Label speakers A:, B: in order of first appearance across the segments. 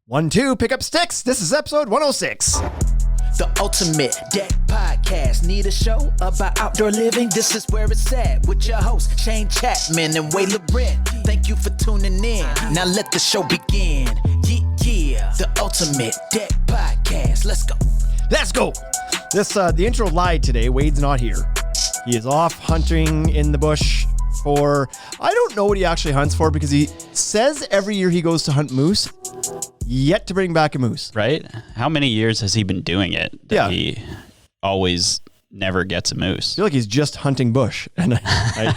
A: 1, 2, pick up sticks. This is episode 106.
B: The Ultimate Deck Podcast. Need a show about outdoor living? This is where it's at with your hosts, Shane Chapman and Way Laurent. Thank you for tuning in. Now let the show begin. Yeah. The Ultimate Deck Podcast. Let's go.
A: Let's go. The intro lied today. Wade's not here. He is off hunting in the bush for, I don't know what he actually hunts for because he says every year he goes to hunt moose, yet to bring back a moose.
C: Right? How many years has he been doing it that
A: Yeah.
C: he always never gets a moose?
A: I feel like he's just hunting bush. And I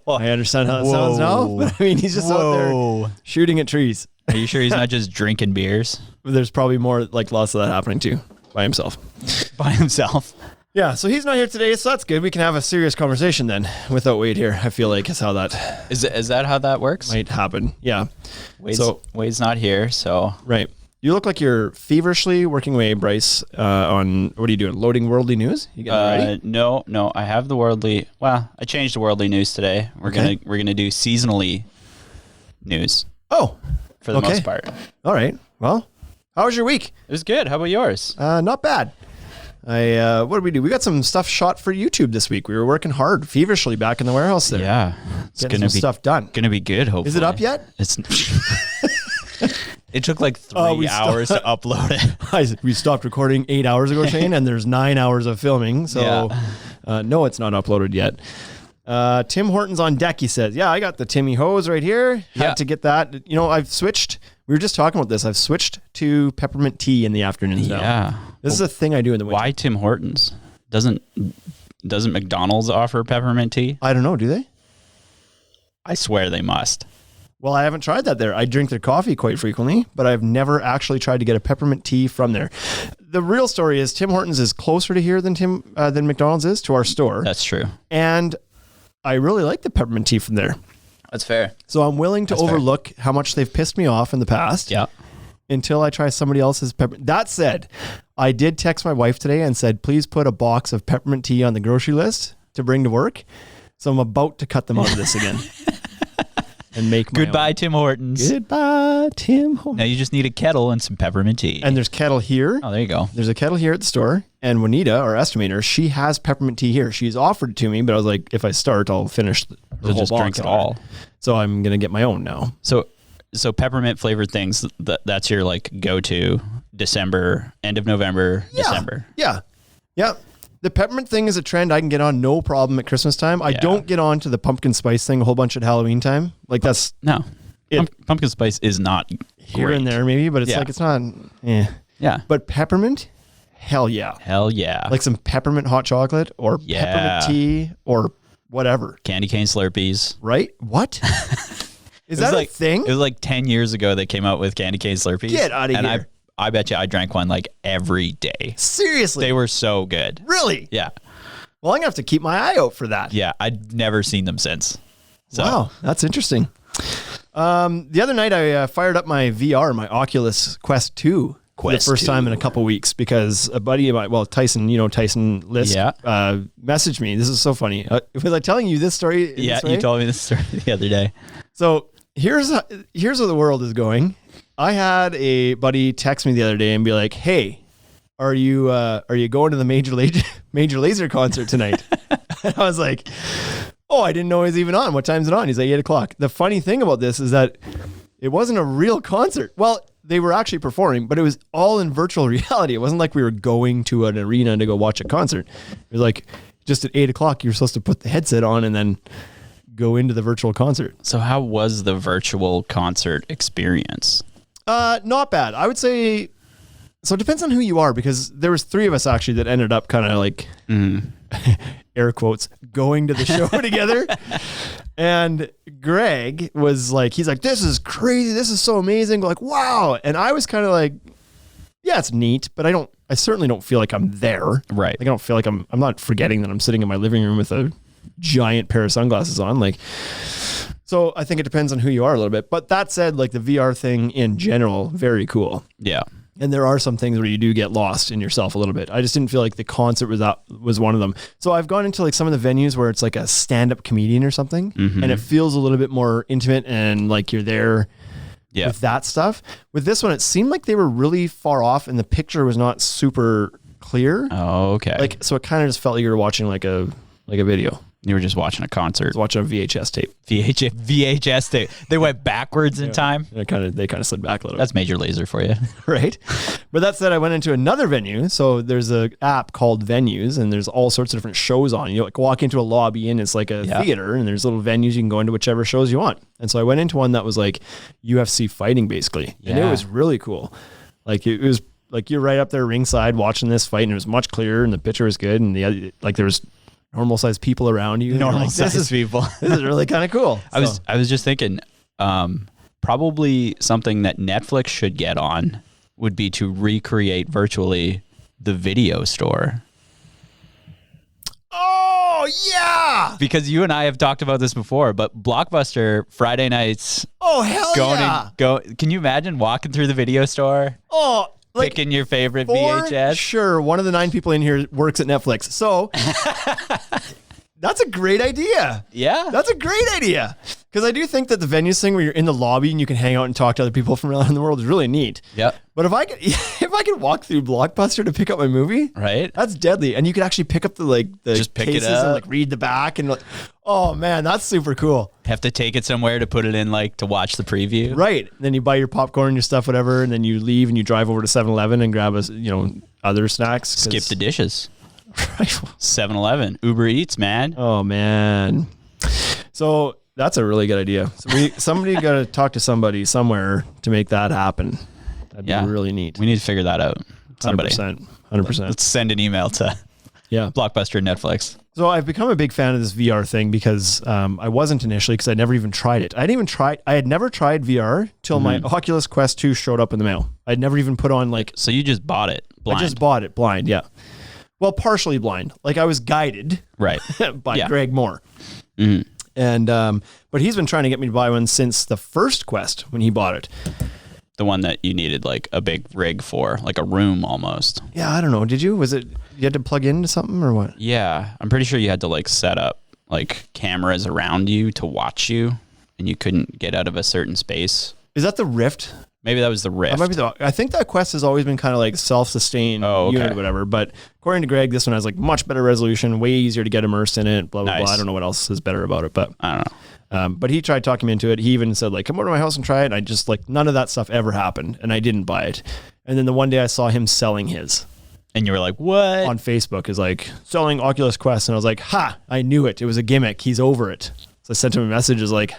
A: understand how that sounds now, but I mean, he's just out there shooting at trees.
C: Are you sure he's not just drinking beers
A: There's probably more, like lots of that happening too, by himself.
C: by himself?
A: Yeah, so he's not here today, so that's good. We can have a serious conversation then without Wade here. I feel like is how that
C: Is that how that works?
A: might happen. Yeah.
C: Wade's not here, so
A: Right. You look like you're feverishly working away, Bryce, on, what are you doing? Loading worldly news? You getting ready?
C: no. I have the worldly. Well, I changed the worldly news today. We're gonna do seasonally news
A: Oh,
C: for the most part.
A: all right. Well, how was your week?
C: It was good. How about yours?
A: Not bad. What did we do? We got some stuff shot for YouTube this week. We were working hard, feverishly back in the warehouse there.
C: Yeah, it's
A: Getting
C: gonna
A: some
C: be
A: stuff done.
C: Gonna be good. Hopefully.
A: Is it up yet?
C: It's. It took like 3
A: we
C: hours to upload it.
A: We stopped recording 8 hours ago, Shane, and there's 9 hours of filming. So, no, it's not uploaded yet. Tim Hortons on deck, he says. Yeah, I got the Timmy hose right here. Had to get that. You know, I've switched. We were just talking about this. I've switched to peppermint tea in the afternoons now.
C: Yeah.
A: This is a thing I do in the winter.
C: Why Tim Hortons? Doesn't McDonald's offer peppermint tea?
A: I don't know. Do they?
C: I swear they must.
A: Well, I haven't tried that there. I drink their coffee quite frequently, but I've never actually tried to get a peppermint tea from there. The real story is Tim Hortons is closer to here than McDonald's is to our store.
C: That's true.
A: And I really like the peppermint tea from there.
C: That's fair.
A: So I'm willing to overlook how much they've pissed me off in the past.
C: Yeah.
A: Until I try somebody else's peppermint. That said, I did text my wife today and said, please put a box of peppermint tea on the grocery list to bring to work. So I'm about to cut them out of this again. And make my
C: Goodbye,
A: own.
C: Tim Hortons.
A: Goodbye, Tim Hortons.
C: Now you just need a kettle and some peppermint tea.
A: And there's kettle here.
C: Oh, there you go.
A: There's a kettle here at the store. And Juanita, our estimator, she has peppermint tea here. She's offered it to me, but I was like, if I start, I'll finish the whole
C: just
A: box
C: drink it
A: for her.
C: all.
A: So I'm going to get my own now.
C: So peppermint flavored things, that's your like go-to December, end of November, December.
A: Yeah. The peppermint thing is a trend I can get on no problem at Christmas time. I don't get on to the pumpkin spice thing a whole bunch at Halloween time. Like that's
C: No. Pumpkin spice is not
A: here
C: great.
A: and there maybe, but it's like it's not.
C: Yeah.
A: But peppermint, hell yeah.
C: Hell yeah.
A: Like some peppermint hot chocolate or peppermint tea or whatever.
C: Candy cane Slurpees.
A: Right? What? Is that a thing?
C: It was like 10 years ago they came out with candy cane Slurpees.
A: Get out of
C: and
A: here.
C: I bet you I drank one like every day.
A: Seriously?
C: They were so good.
A: Really?
C: Yeah.
A: Well, I'm going to have to keep my eye out for that.
C: Yeah. I'd never seen them since. So.
A: Wow. That's interesting. The other night I fired up my VR, my Oculus Quest 2 for the first time in a couple weeks because a buddy of mine, well, Tyson, Tyson List, messaged me. This is so funny. Was I telling you this story?
C: Yeah, you told me this story the other day.
A: So here's where the world is going. I had a buddy text me the other day and be like, "Hey, are you going to the Major Lazer concert tonight?" And I was like, "Oh, I didn't know it was even on. What time's it on?" He's like, 8:00. The funny thing about this is that it wasn't a real concert. Well, they were actually performing, but it was all in virtual reality. It wasn't like we were going to an arena to go watch a concert. It was like just at 8:00, you're supposed to put the headset on and then go into the virtual concert.
C: So how was the virtual concert experience?
A: Not bad. I would say, so it depends on who you are because there was 3 of us actually that ended up kind of like, air quotes, going to the show together. And Greg was like, he's like, this is crazy. This is so amazing. Like, wow. And I was kind of like, yeah, it's neat, but I certainly don't feel like I'm there.
C: Right.
A: Like I don't feel like I'm not forgetting that I'm sitting in my living room with a giant pair of sunglasses on. Like, so I think it depends on who you are a little bit. But that said, like the VR thing in general, very cool.
C: Yeah.
A: And there are some things where you do get lost in yourself a little bit. I just didn't feel like the concert was one of them. So I've gone into like some of the venues where it's like a stand-up comedian or something, and it feels a little bit more intimate and like you're there
C: Yeah.
A: with that stuff. With this one, it seemed like they were really far off and the picture was not super clear.
C: Oh, okay.
A: Like, so it kind of just felt like you were watching like a video.
C: You were just watching a concert.
A: Watching a VHS tape.
C: VHS tape. They went backwards in time.
A: They kind of slid back a little bit.
C: That's Major Lazer for you.
A: Right. But that said, I went into another venue. So there's an app called Venues and there's all sorts of different shows on. You like walk into a lobby and it's like a theater and there's little venues. You can go into whichever shows you want. And so I went into one that was like UFC fighting basically. And it was really cool. Like it was like you're right up there ringside watching this fight and it was much clearer and the picture was good. And like there was normal sized people around you.
C: Normal
A: like,
C: sized people.
A: This is really kind of cool.
C: I was just thinking, probably something that Netflix should get on would be to recreate virtually the video store.
A: Oh yeah.
C: Because you and I have talked about this before, but Blockbuster Friday nights.
A: Oh hell yeah.
C: Can you imagine walking through the video store?
A: Oh, like,
C: picking your favorite
A: for
C: VHS?
A: Sure, one of the 9 people in here works at Netflix. So that's a great idea.
C: Yeah.
A: That's a great idea. Because I do think that the venues thing where you're in the lobby and you can hang out and talk to other people from around the world is really neat.
C: Yep.
A: But if I could walk through Blockbuster to pick up my movie,
C: right?
A: That's deadly. And you could actually pick up the
C: just pick
A: cases
C: it up
A: and like read the back and like, oh man, that's super cool.
C: Have to take it somewhere to put it in like to watch the preview.
A: Right. And then you buy your popcorn, your stuff, whatever, and then you leave and you drive over to 7-Eleven and grab other snacks.
C: Skip the dishes.
A: Right.
C: 7-Eleven, Uber Eats, man.
A: Oh man. So that's a really good idea. So somebody got to talk to somebody somewhere to make that happen. That'd be really neat.
C: We need to figure that out. Somebody.
A: 100%.
C: Let's send an email to Blockbuster and Netflix.
A: So I've become a big fan of this VR thing because I wasn't initially because I never even tried it. I had never tried VR till my Oculus Quest 2 showed up in the mail. I'd never even put on like.
C: So you just bought it blind?
A: I just bought it blind, yeah. Well, partially blind. Like I was guided,
C: right,
A: by Greg Moore.
C: Mm-hmm.
A: And but he's been trying to get me to buy one since the first Quest when he bought it.
C: The one that you needed like a big rig for, like a room almost.
A: Yeah, I don't know. Did you? Was it you had to plug into something or what?
C: Yeah, I'm pretty sure you had to like set up like cameras around you to watch you, and you couldn't get out of a certain space.
A: Is that the Rift?
C: Maybe that was the Rift.
A: I think that Quest has always been kind of like self-sustained unit or whatever. But according to Greg, this one has like much better resolution, way easier to get immersed in it. Blah blah blah. I don't know what else is better about it, but
C: I don't know.
A: But he tried talking me into it. He even said like, come over to my house and try it. And I just like, none of that stuff ever happened. And I didn't buy it. And then the one day I saw him selling his.
C: And you were like, what?
A: On Facebook is like selling Oculus Quest. And I was like, I knew it. It was a gimmick. He's over it. So I sent him a message. Is like,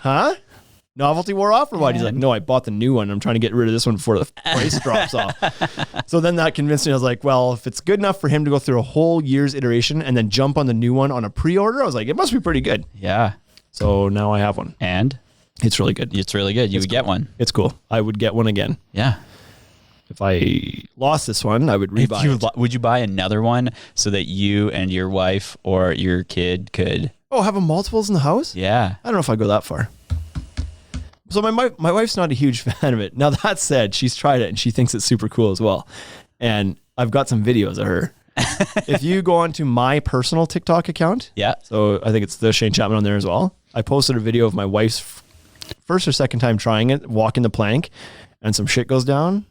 A: novelty wore off or what? He's like, no, I bought the new one. I'm trying to get rid of this one before the price drops off. So then that convinced me. I was like, well, if it's good enough for him to go through a whole year's iteration and then jump on the new one on a pre-order, I was like, it must be pretty good.
C: Yeah.
A: So now I have one.
C: And?
A: It's really good.
C: It's really good. You would get one.
A: It's cool. I would get one again.
C: Yeah.
A: If I lost this one, I would rebuy it.
C: Would you buy another one so that you and your wife or your kid could...
A: Oh, have a multiples in the house?
C: Yeah.
A: I don't know if I'd go that far. So my wife's not a huge fan of it. Now that said, she's tried it and she thinks it's super cool as well. And I've got some videos of her. If you go onto my personal TikTok account, so I think it's the Shane Chapman on there as well. I posted a video of my wife's first or second time trying it, walking the plank, and some shit goes down,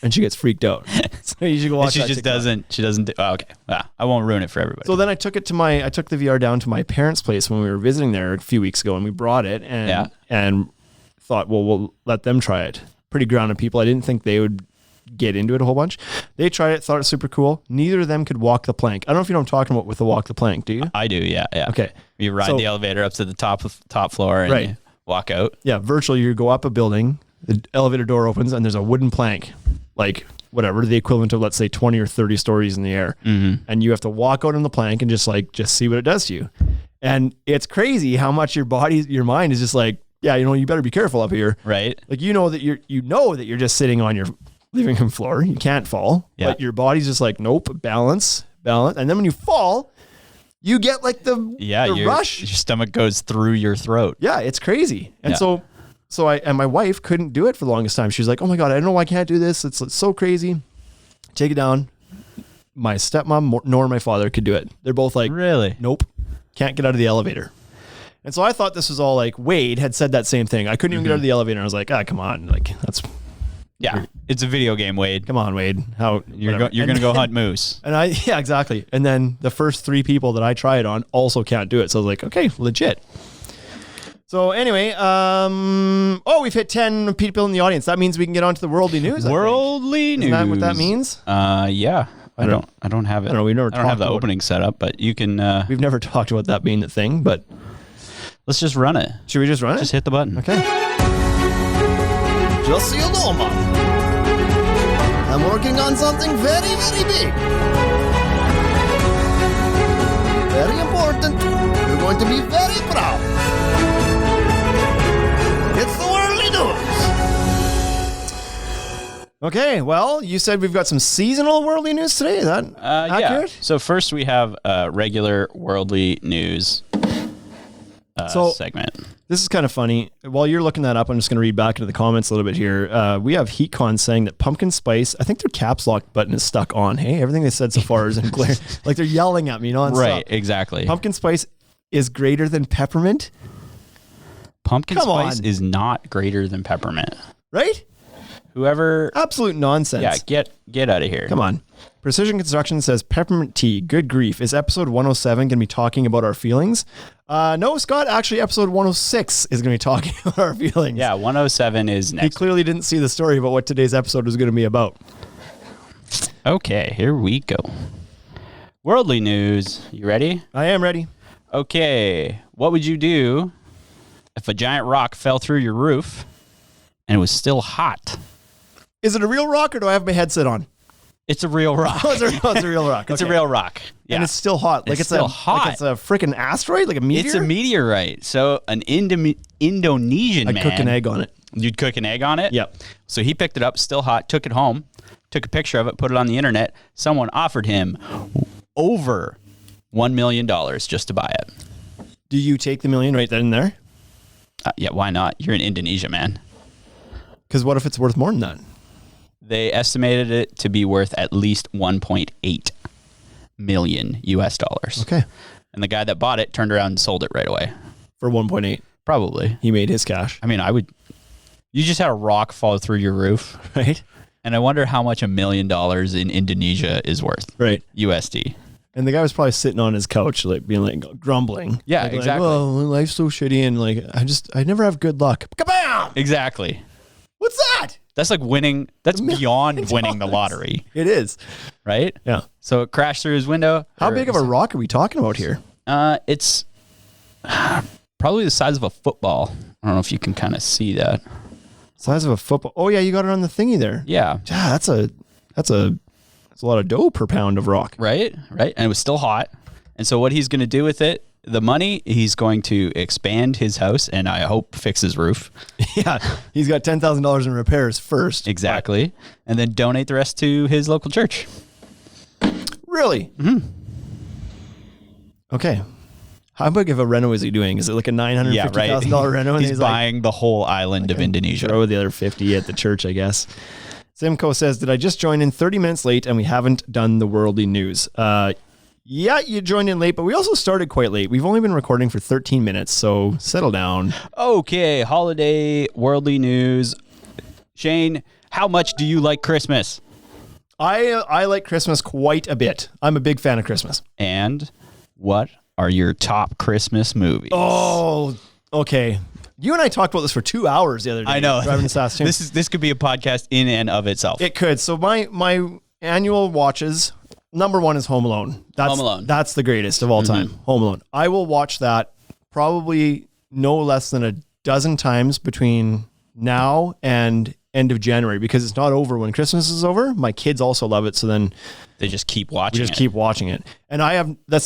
A: and she gets freaked out. So you should go watch.
C: She just doesn't. She doesn't. Oh, okay. I won't ruin it for everybody.
A: So then I took the VR down to my parents' place when we were visiting there a few weeks ago, and we brought it and thought, well, we'll let them try it. Pretty grounded people. I didn't think they would get into it a whole bunch. They tried it, thought it was super cool. Neither of them could walk the plank. I don't know if you know what I'm talking about with the walk the plank, do you?
C: I do, yeah.
A: Okay.
C: You ride the elevator up to the top floor and you walk out.
A: Yeah, virtually you go up a building, the elevator door opens, and there's a wooden plank, like whatever, the equivalent of, let's say, 20 or 30 stories in the air. Mm-hmm. And you have to walk out on the plank and just see what it does to you. And it's crazy how much your mind is just like, yeah, you better be careful up here.
C: Right.
A: Like, you know that you're just sitting on your living room floor. You can't fall. Yeah. But your body's just like, nope, balance. And then when you fall, you get like the rush.
C: Your stomach goes through your throat.
A: Yeah, it's crazy. And so my wife couldn't do it for the longest time. She was like, oh my God, I don't know why I can't do this. It's so crazy. Take it down. My stepmom nor my father could do it. They're both like,
C: really?
A: Nope. Can't get out of the elevator. And so I thought this was all like Wade had said that same thing. I couldn't even get out of the elevator. I was like, come on. Like, that's,
C: Yeah, it's a video game, Wade.
A: come on, Wade. How
C: You're going to go hunt moose.
A: And yeah, exactly. And then the first 3 people that I tried on also can't do it. So I was like, okay, legit. So anyway, we've hit 10 people in the audience. That means we can get on to the worldly news.
C: Worldly news.
A: Isn't that what that means?
C: Yeah. I don't have it.
A: I don't know. We've never
C: I don't have
A: talked
C: the
A: about
C: opening set up, but you can.
A: We've never talked about that being the thing, but
C: Let's just run it.
A: should we just run it?
C: Just hit the button.
A: Okay.
D: Just so you know, man, I'm working on something very, very big. Very important. You're going to be very proud. It's the worldly news.
A: Okay. Well, you said we've got some seasonal worldly news today. Is that accurate?
C: Yeah. So first we have regular worldly news segment.
A: This is kind of funny. While you're looking that up, I'm just going to read back into the comments a little bit here. We have HeatCon saying that pumpkin spice, I think their caps lock button is stuck on. Hey, everything they said so far is in glare. Like they're yelling at me nonstop.
C: Right, exactly.
A: Pumpkin spice is greater than peppermint,
C: Pumpkin
A: Come
C: spice
A: on.
C: is not greater than peppermint.
A: right?
C: Whoever,
A: Absolute nonsense.
C: yeah, get out of here.
A: Come on. Precision Construction says peppermint tea. Good grief. Is episode 107 going to be talking about our feelings? No, Scott. Actually, episode 106 is going to be talking about our feelings.
C: Yeah, 107 is
A: He
C: next.
A: clearly didn't see the story about what today's episode was going to be about.
C: Okay, here we go. Worldly news. You ready?
A: I am ready.
C: Okay, what would you do if a giant rock fell through your roof and it was still hot?
A: Is it a real rock or do I have my headset on?
C: It's a real rock.
A: Oh, it's a real rock.
C: It's a
A: Okay.
C: real rock. Yeah.
A: And it's still hot. Like
C: It's still
A: a,
C: hot.
A: Like it's a freaking asteroid, like a meteor.
C: It's a meteorite. So an Indonesian
A: I'd
C: man.
A: cook an egg on it.
C: You'd cook an egg on it?
A: Yep.
C: So he picked it up, still hot, took it home, took a picture of it, put it on the internet. Someone offered him over $1 million just to buy it.
A: Do you take the million right then and there?
C: Yeah, why not? You're in Indonesia, man.
A: Because what if it's worth more than that?
C: They estimated it to be worth at least 1.8 million US dollars.
A: Okay.
C: And the guy that bought it turned around and sold it right away.
A: For 1.8,
C: Probably.
A: he made his cash.
C: I mean, you just had a rock fall through your roof.
A: Right?
C: And I wonder how much $1 million in Indonesia is worth.
A: Right.
C: USD.
A: And the guy was probably sitting on his couch, like being like grumbling.
C: Yeah,
A: Like,
C: exactly.
A: Well, life's so shitty, and like I never have good luck. Kabam!
C: Exactly.
A: What's that?
C: That's like winning. That's beyond winning the lottery,
A: It is.
C: right?
A: Yeah.
C: So it crashed through his window.
A: How big of a rock are we talking about here?
C: It's probably the size of a football. I don't know if you can kind of see that.
A: Size of a football. Oh yeah, you got it on the thingy there.
C: Yeah.
A: Yeah, that's a lot of dough per pound of rock.
C: Right. And it was still hot. And so what he's going to do with it, the money, he's going to expand his house and I hope fix his roof.
A: Yeah, he's got $10,000 in repairs first.
C: Exactly. And then donate the rest to his local church.
A: Really? Mm-hmm. Okay. How big of a reno is he doing? Is it like a $950,000 reno? And
C: He's buying the whole island of Indonesia.
A: Throw the other 50 at the church, I guess. Simcoe says, did I just join in 30 minutes late and we haven't done the worldly news? Yeah, you joined in late, but we also started quite late. We've only been recording for 13 minutes, so settle down.
C: Okay, holiday worldly news. Shane, how much do you like Christmas?
A: I like Christmas quite a bit. I'm a big fan of Christmas.
C: And what are your top Christmas movies?
A: Oh, okay. You and I talked about this for 2 hours the other day.
C: I know.
A: Driving to Saskatoon.
C: This could be a podcast in and of itself.
A: It could. So my annual watches, number one is Home Alone.
C: Home Alone.
A: That's the greatest of all time. Home Alone. I will watch that probably no less than a dozen times between now and end of January because it's not over when Christmas is over. My kids also love it. So then
C: They just keep watching
A: we just keep watching it. And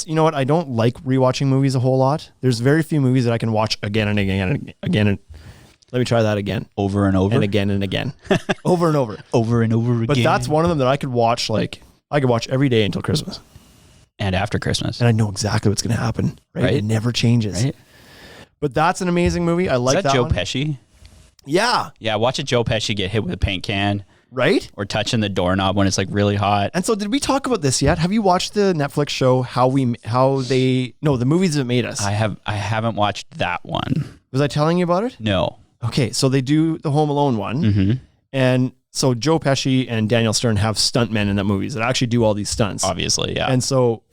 A: you know what? I don't like rewatching movies a whole lot. There's very few movies that I can watch again and again and again. And let me try that again.
C: over and over
A: And again and again. Over and over.
C: over and over again.
A: But that's one of them that I could watch I could watch every day until Christmas.
C: and after Christmas.
A: And I know exactly what's going to happen. Right? It never changes.
C: Right?
A: But that's an amazing movie. I like
C: Is that
A: that
C: Joe
A: one.
C: Pesci?
A: Yeah.
C: Yeah, watch a Joe Pesci get hit with a paint can
A: right?
C: Or touching the doorknob when it's like really hot.
A: And so did we talk about this yet? Have you watched the Netflix show the movies that made us?
C: I haven't watched that one.
A: Was I telling you about it?
C: No.
A: Okay, so they do the Home Alone one. And so Joe Pesci and Daniel Stern have stuntmen in that movies that actually do all these stunts.
C: Obviously, yeah.
A: And so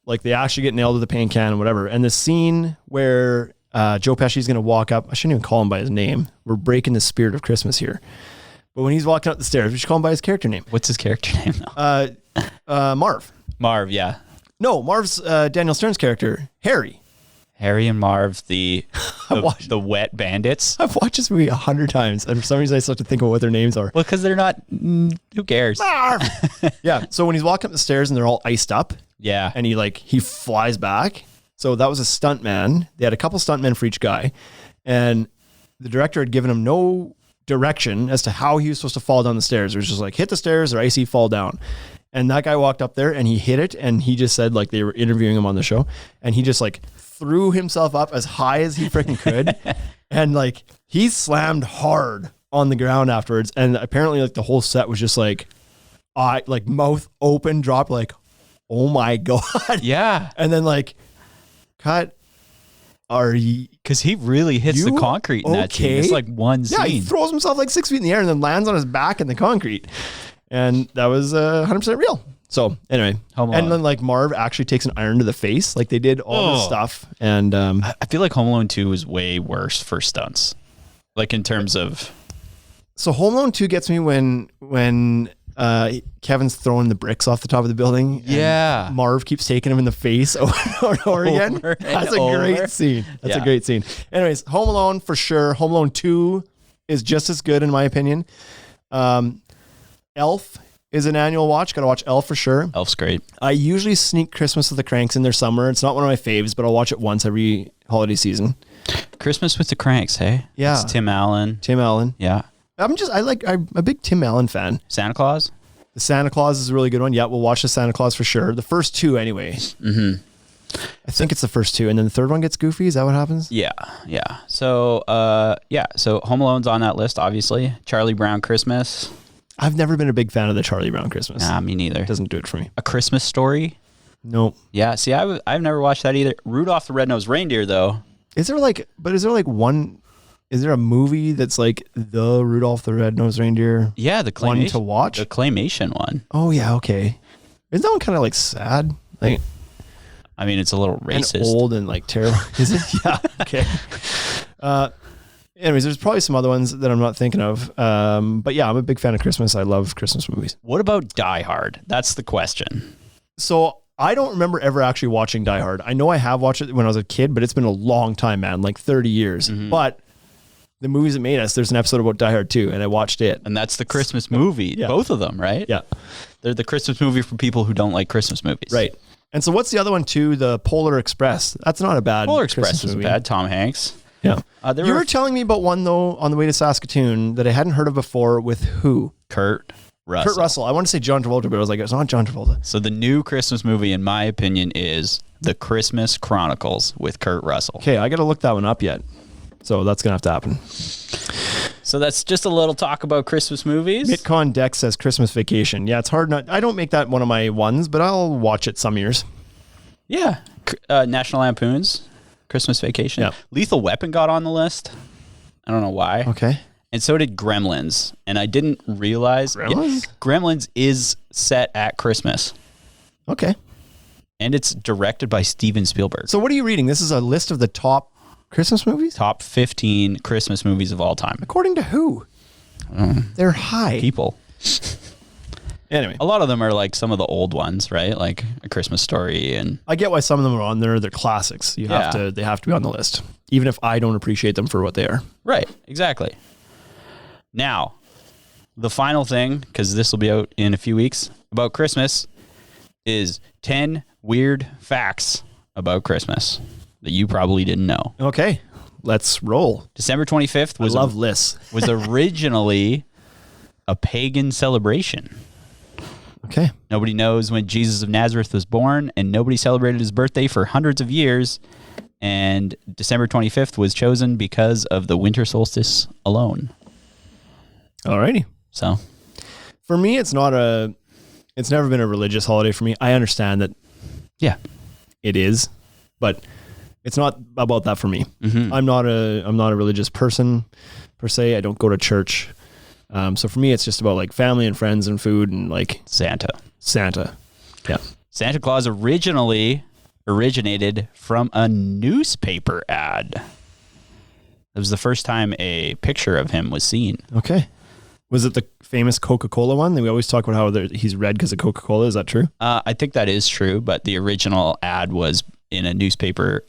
A: like they actually get nailed to the paint can and whatever. And the scene where Joe Pesci's going to walk up, I shouldn't even call him by his name. We're breaking the spirit of Christmas here. But when he's walking up the stairs, we should call him by his character name.
C: What's his character name though?
A: Marv.
C: Marv, yeah.
A: No, Marv's Daniel Stern's character, Harry.
C: Harry and Marv, the wet bandits.
A: I've watched this movie 100 times, and for some reason I still have to think of what their names are.
C: Well, because they're not. Who cares?
A: Marv! Yeah, so when he's walking up the stairs and they're all iced up,
C: Yeah.
A: and he flies back. So that was a stuntman. They had a couple stuntmen for each guy, and the director had given him no direction as to how he was supposed to fall down the stairs. It was just like, hit the stairs or icy fall down. And that guy walked up there and he hit it, and he just said, like, they were interviewing him on the show, and he just like threw himself up as high as he freaking could. And like he slammed hard on the ground afterwards. And apparently like the whole set was just like mouth open, drop, like, oh my God.
C: Yeah.
A: And then like, cut. Are you?
C: Because he really hits the concrete in that scene. It's like one scene.
A: Yeah, he throws himself like 6 feet in the air and then lands on his back in the concrete. And that was 100% real. So anyway, and then like Marv actually takes an iron to the face. Like they did all this stuff. And
C: I feel like Home Alone 2 is way worse for stunts. Like in terms of.
A: So Home Alone 2 gets me when Kevin's throwing the bricks off the top of the building.
C: Yeah.
A: And Marv keeps taking him in the face over and over again. That's a great scene. That's a great scene. Anyways, Home Alone for sure. Home Alone 2 is just as good in my opinion. Elf is an annual watch. Got to watch Elf for sure.
C: Elf's great.
A: I usually sneak Christmas with the Cranks in their summer. It's not one of my faves, but I'll watch it once every holiday season.
C: Christmas with the Cranks, hey?
A: Yeah.
C: It's Tim Allen.
A: Yeah. I'm a big Tim Allen fan.
C: Santa Claus?
A: The Santa Claus is a really good one. Yeah, we'll watch the Santa Claus for sure. The first two anyway. Mm-hmm. I think it's the first two. And then the third one gets goofy. Is that what happens?
C: Yeah. Yeah. So, So Home Alone's on that list, obviously. Charlie Brown Christmas.
A: I've never been a big fan of the Charlie Brown Christmas.
C: Nah, me neither.
A: Doesn't do it for me.
C: A Christmas Story?
A: Nope.
C: Yeah. See, I've never watched that either. Rudolph the Red-Nosed Reindeer, though.
A: Is there a movie that's like the Rudolph the Red-Nosed Reindeer?
C: Yeah, the claymation.
A: One to watch?
C: The claymation one.
A: Oh, yeah, okay. Isn't that one kind of like sad? Like,
C: I mean, it's a little racist.
A: And old and like terrible. Is it? Yeah, okay. Anyways, there's probably some other ones that I'm not thinking of. But yeah, I'm a big fan of Christmas. I love Christmas movies.
C: What about Die Hard? That's the question.
A: So I don't remember ever actually watching Die Hard. I know I have watched it when I was a kid, but it's been a long time, man, like 30 years. Mm-hmm. But the movies that made us, there's an episode about Die Hard 2, and I watched it.
C: And that's the Christmas movie. Yeah. Both of them, right?
A: Yeah.
C: They're the Christmas movie for people who don't like Christmas movies.
A: Right. And so what's the other one too? The Polar Express. That's not a bad
C: Polar Express
A: Christmas
C: is
A: movie.
C: bad. Tom Hanks.
A: Yeah. You were telling me about one though on the way to Saskatoon that I hadn't heard of before with who?
C: Kurt Russell.
A: Kurt Russell. I want to say John Travolta, but I was like, it's not John Travolta.
C: So the new Christmas movie, in my opinion, is The Christmas Chronicles with Kurt Russell.
A: Okay, I got to look that one up yet. So that's going to have to happen.
C: So that's just a little talk about Christmas movies.
A: Mitcon Dex says Christmas Vacation. Yeah, it's hard not. I don't make that one of my ones, but I'll watch it some years.
C: Yeah. National Lampoon's Christmas Vacation.
A: Yeah.
C: Lethal Weapon got on the list. I don't know why.
A: Okay.
C: And so did Gremlins. And I didn't realize Gremlins is set at Christmas.
A: Okay.
C: And it's directed by Steven Spielberg.
A: So what are you reading? This is a list of the top Christmas movies?
C: Top 15 Christmas movies of all time.
A: According to who? They're high.
C: People.
A: Anyway.
C: A lot of them are like some of the old ones, right? Like A Christmas Story. And
A: I get why some of them are on there. They're classics. They have to be on the list. Even if I don't appreciate them for what they are.
C: Right. Exactly. Now, the final thing, because this will be out in a few weeks, about Christmas is 10 weird facts about Christmas that you probably didn't know.
A: Okay, let's roll.
C: December 25th was was originally a pagan celebration.
A: Okay.
C: Nobody knows when Jesus of Nazareth was born, and nobody celebrated his birthday for hundreds of years. And December 25th was chosen because of the winter solstice alone.
A: Alrighty.
C: So
A: For me, it's never been a religious holiday for me. I understand that
C: Yeah.
A: it is, but it's not about that for me. I'm not a religious person per se. I don't go to church. So for me, it's just about like family and friends and food and like
C: Santa.
A: Yeah.
C: Santa Claus originated from a newspaper ad. It was the first time a picture of him was seen.
A: Okay. Was it the famous Coca-Cola one? We always talk about how he's red because of Coca-Cola. Is that true?
C: I think that is true, but the original ad was in a newspaper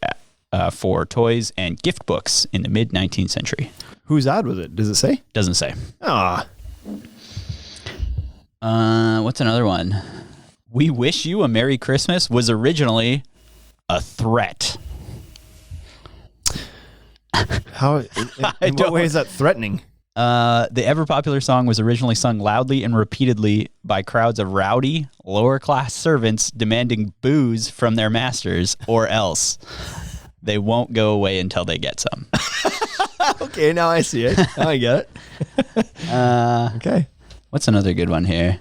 C: for toys and gift books in the mid-19th century.
A: Whose ad was it? Does it say?
C: Doesn't say.
A: Ah.
C: What's another one? We Wish You a Merry Christmas was originally a threat.
A: How? In what way is that threatening?
C: The ever-popular song was originally sung loudly and repeatedly by crowds of rowdy, lower-class servants demanding booze from their masters, or else they won't go away until they get some.
A: Okay, now I see it. Now I get it. Okay.
C: What's another good one here?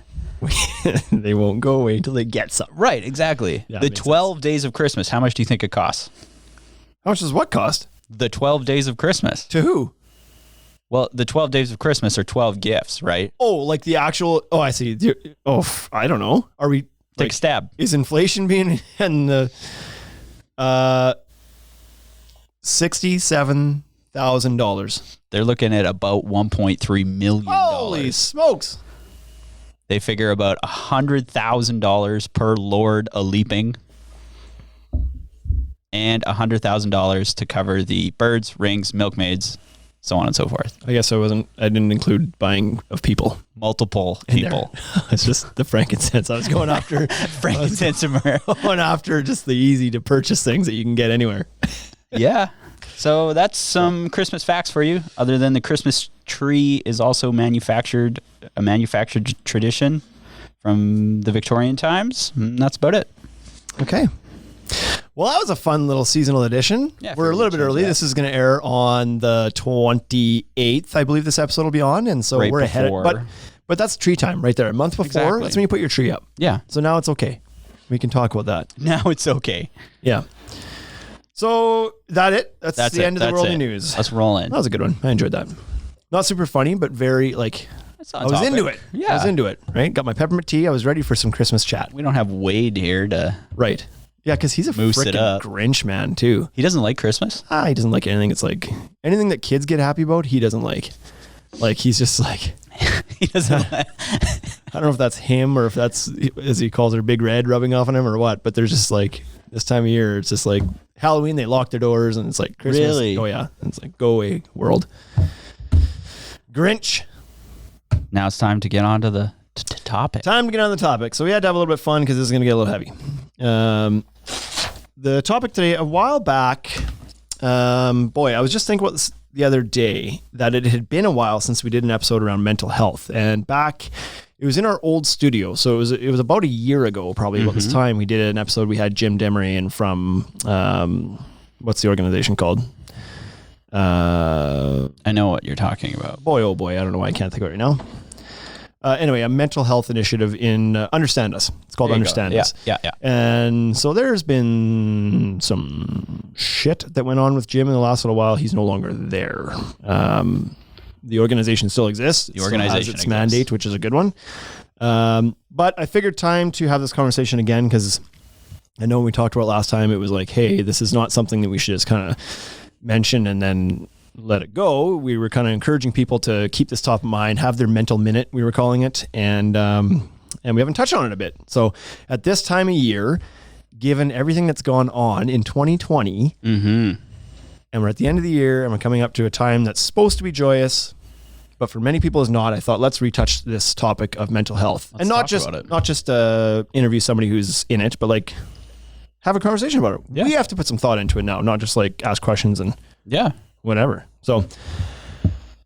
A: They won't go away until they get some.
C: Right, exactly.
A: Yeah,
C: the
A: makes
C: 12 days of Christmas, how much do you think it costs?
A: How much does what cost?
C: The 12 days of Christmas.
A: To who?
C: Well, the 12 days of Christmas are 12 gifts, right?
A: Oh, like the actual. Oh, I see. I don't know. Are we?
C: Take a stab.
A: Is inflation being in the $67,000?
C: They're looking at about $1.3 million.
A: Holy smokes!
C: They figure about $100,000 per Lord a leaping, and $100,000 to cover the birds, rings, milkmaids, so on and so forth.
A: I guess I didn't include buying of people.
C: Multiple
A: in there.
C: people.
A: It's just the frankincense. I was going after
C: Frankincense and myrrh.
A: going after just the easy to purchase things that you can get anywhere.
C: Yeah. So that's some Christmas facts for you. Other than the Christmas tree is also a manufactured tradition from the Victorian times. That's about it.
A: Okay. Well, that was a fun little seasonal edition.
C: Yeah,
A: We're a little bit early. This is going to air on the 28th, I believe this episode will be on. And so
C: Right
A: we're ahead.
C: before.
A: But that's tree time right there. A month before.
C: Exactly.
A: That's when you put your tree up.
C: Yeah.
A: So now it's okay. We can talk about that.
C: Now it's okay.
A: Yeah. So That's the end of the world news.
C: Let's roll in.
A: That was a good one. I enjoyed that. Not super funny, but very like
C: That's on
A: I was
C: topic.
A: into it.
C: Yeah.
A: I was into it. Right. Got my peppermint tea. I was ready for some Christmas chat.
C: We don't have Wade here to...
A: Right. Yeah, because he's a
C: Moose it
A: freaking
C: up.
A: Grinch man too.
C: He doesn't like Christmas?
A: He doesn't like anything. It's like anything that kids get happy about, he doesn't like. Like he's just like,
C: He doesn't like...
A: I don't know if that's him or if that's, as he calls her, Big Red rubbing off on him or what. But there's just like this time of year, it's just like Halloween, they lock their doors and it's like Christmas.
C: Really?
A: Oh yeah. And it's like, go away world. Grinch.
C: Now it's time to get on to the topic.
A: Time to get on the topic. So we had to have a little bit of fun because this is going to get a little heavy. The topic today, a while back, I was just thinking about this the other day, that it had been a while since we did an episode around mental health. And back, it was in our old studio. So it was about a year ago, probably about this time, we did an episode. We had Jim Demerian from, what's the organization called?
C: I know what you're talking about.
A: Boy, oh boy, I don't know why I can't think of it right now. Anyway, a mental health initiative in Understand Us. It's called Understand Us.
C: Yeah.
A: And so there's been some shit that went on with Jim in the last little while. He's no longer there. The organization still exists.
C: The organization
A: still has its
C: exists.
A: mandate, which is a good one. But I figured time to have this conversation again because I know when we talked about last time, it was like, hey, this is not something that we should just kind of mention and then let it go. We were kind of encouraging people to keep this top of mind, have their mental minute, we were calling it. And we haven't touched on it a bit. So at this time of year, given everything that's gone on in 2020, and we're at the end of the year and we're coming up to a time that's supposed to be joyous, but for many people is not, I thought, let's retouch this topic of mental health. And not
C: talk about it.
A: not just interview somebody who's in it, but like have a conversation about it.
C: Yeah.
A: We have to put some thought into it now, not just like ask questions and
C: Yeah.
A: whatever. So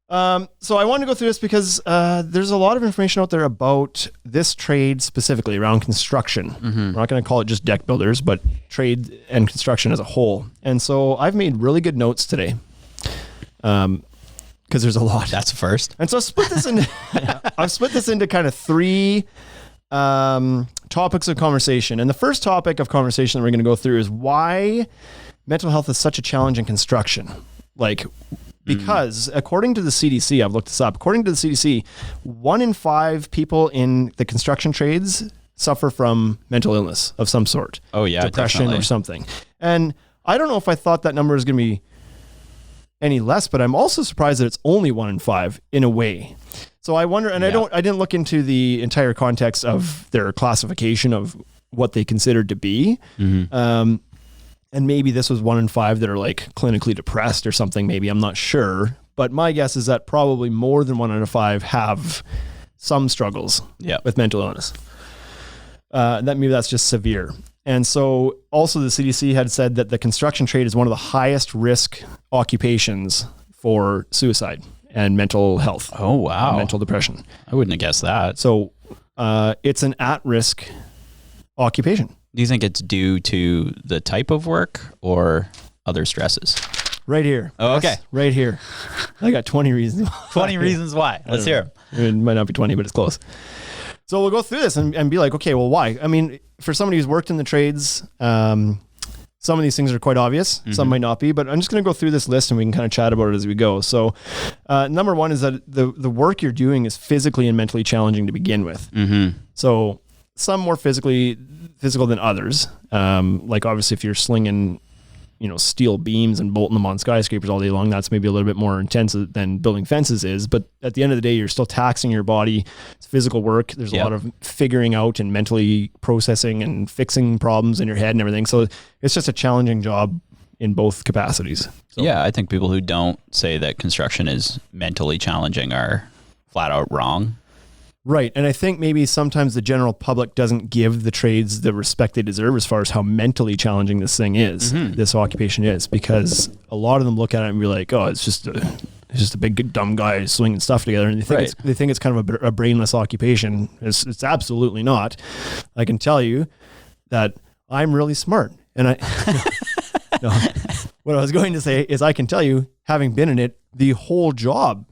A: I wanted to go through this because there's a lot of information out there about this trade specifically around construction. We're not going to call it just deck builders, but trade and construction as a whole. And so I've made really good notes today. because there's a lot.
C: That's a first.
A: And so I've split this into kind of 3 topics of conversation. And the first topic of conversation that we're going to go through is why mental health is such a challenge in construction. Like, because according to the CDC, I've looked this up, according to the CDC, 1 in 5 people in the construction trades suffer from mental illness of some sort.
C: Oh yeah,
A: depression
C: definitely.
A: or something. And I don't know if I thought that number is going to be any less, but I'm also surprised that it's only 1 in 5 in a way. So I wonder, and I didn't look into the entire context of their classification of what they considered to be. And maybe this was 1 in 5 that are like clinically depressed or something. Maybe, I'm not sure, but my guess is that probably more than 1 out of 5 have some struggles with mental illness. That's just severe. And so also the CDC had said that the construction trade is one of the highest risk occupations for suicide and mental health.
C: Oh, wow.
A: Mental depression.
C: I wouldn't have guessed that.
A: So it's an at-risk occupation.
C: Do you think it's due to the type of work or other stresses?
A: Right here.
C: Oh, okay.
A: Yes, right here. I got 20 reasons.
C: 20 reasons why. Let's hear them.
A: It might not be 20, but it's close. So we'll go through this and be like, okay, well, why? I mean, for somebody who's worked in the trades, some of these things are quite obvious. Some might not be, but I'm just going to go through this list and we can kind of chat about it as we go. So number 1 is that the work you're doing is physically and mentally challenging to begin with. So some more physical than others. Like obviously if you're slinging, steel beams and bolting them on skyscrapers all day long, that's maybe a little bit more intense than building fences is. But at the end of the day, you're still taxing your body. It's physical work. There's a lot of figuring out and mentally processing and fixing problems in your head and everything. So it's just a challenging job in both capacities. So.
C: Yeah, I think people who don't say that construction is mentally challenging are flat out wrong.
A: Right. And I think maybe sometimes the general public doesn't give the trades the respect they deserve as far as how mentally challenging this thing is, this occupation is, because a lot of them look at it and be like, oh, it's just a big dumb guy swinging stuff together. And they think it's kind of a brainless occupation. It's absolutely not. I can tell you that I'm really smart. And what I was going to say is I can tell you, having been in it, the whole job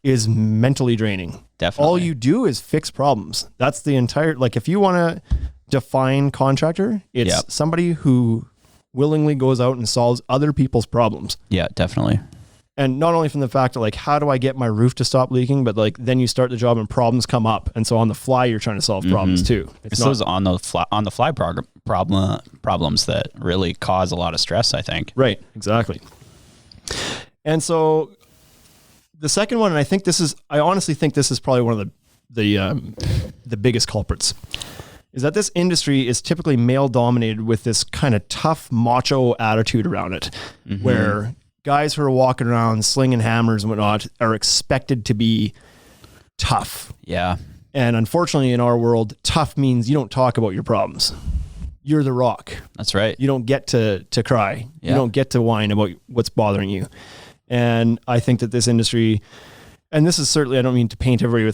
A: is mentally draining.
C: Definitely.
A: All you do is fix problems. That's the entire, like if you want to define contractor, it's somebody who willingly goes out and solves other people's problems.
C: Yeah, definitely.
A: And not only from the fact that like, how do I get my roof to stop leaking? But like, then you start the job and problems come up. And so on the fly, you're trying to solve problems too.
C: It's those on the fly problems that really cause a lot of stress, I think.
A: Right. Exactly. And so the second one, and I honestly think this is probably one of the biggest culprits, is that this industry is typically male dominated with this kind of tough macho attitude around it, where guys who are walking around slinging hammers and whatnot are expected to be tough.
C: Yeah.
A: And unfortunately in our world, tough means you don't talk about your problems. You're the rock.
C: That's right.
A: You don't get to cry.
C: Yeah.
A: You don't get to whine about what's bothering you. And I think that this industry, and this is certainly, I don't mean to paint everybody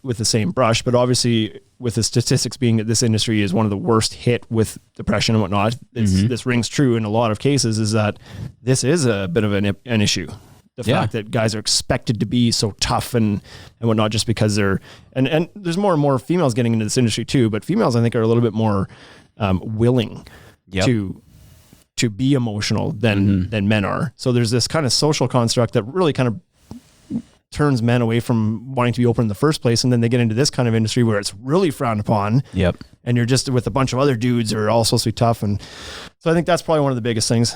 A: with the same brush, but obviously with the statistics being that this industry is one of the worst hit with depression and whatnot, this rings true in a lot of cases, is that this is a bit of an issue. The fact that guys are expected to be so tough and whatnot just because they're, and there's more and more females getting into this industry too, but females I think are a little bit more willing to be emotional than men are. So there's this kind of social construct that really kind of turns men away from wanting to be open in the first place. And then they get into this kind of industry where it's really frowned upon.
C: Yep.
A: And you're just with a bunch of other dudes who are all supposed to be tough. And so I think that's probably one of the biggest things.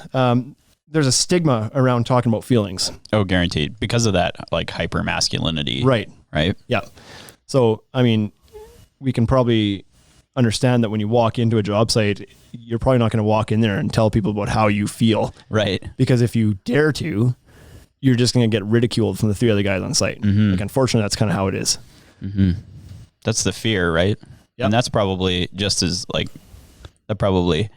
A: There's a stigma around talking about feelings.
C: Oh, guaranteed. Because of that, like hyper masculinity.
A: Right.
C: Right.
A: Yeah. So, I mean, we can probably understand that when you walk into a job site, you're probably not going to walk in there and tell people about how you feel.
C: Right.
A: Because if you dare to, you're just going to get ridiculed from the 3 other guys on site. Like, unfortunately, that's kind of how it is.
C: That's the fear, right?
A: Yep.
C: And that's probably just as like, that probably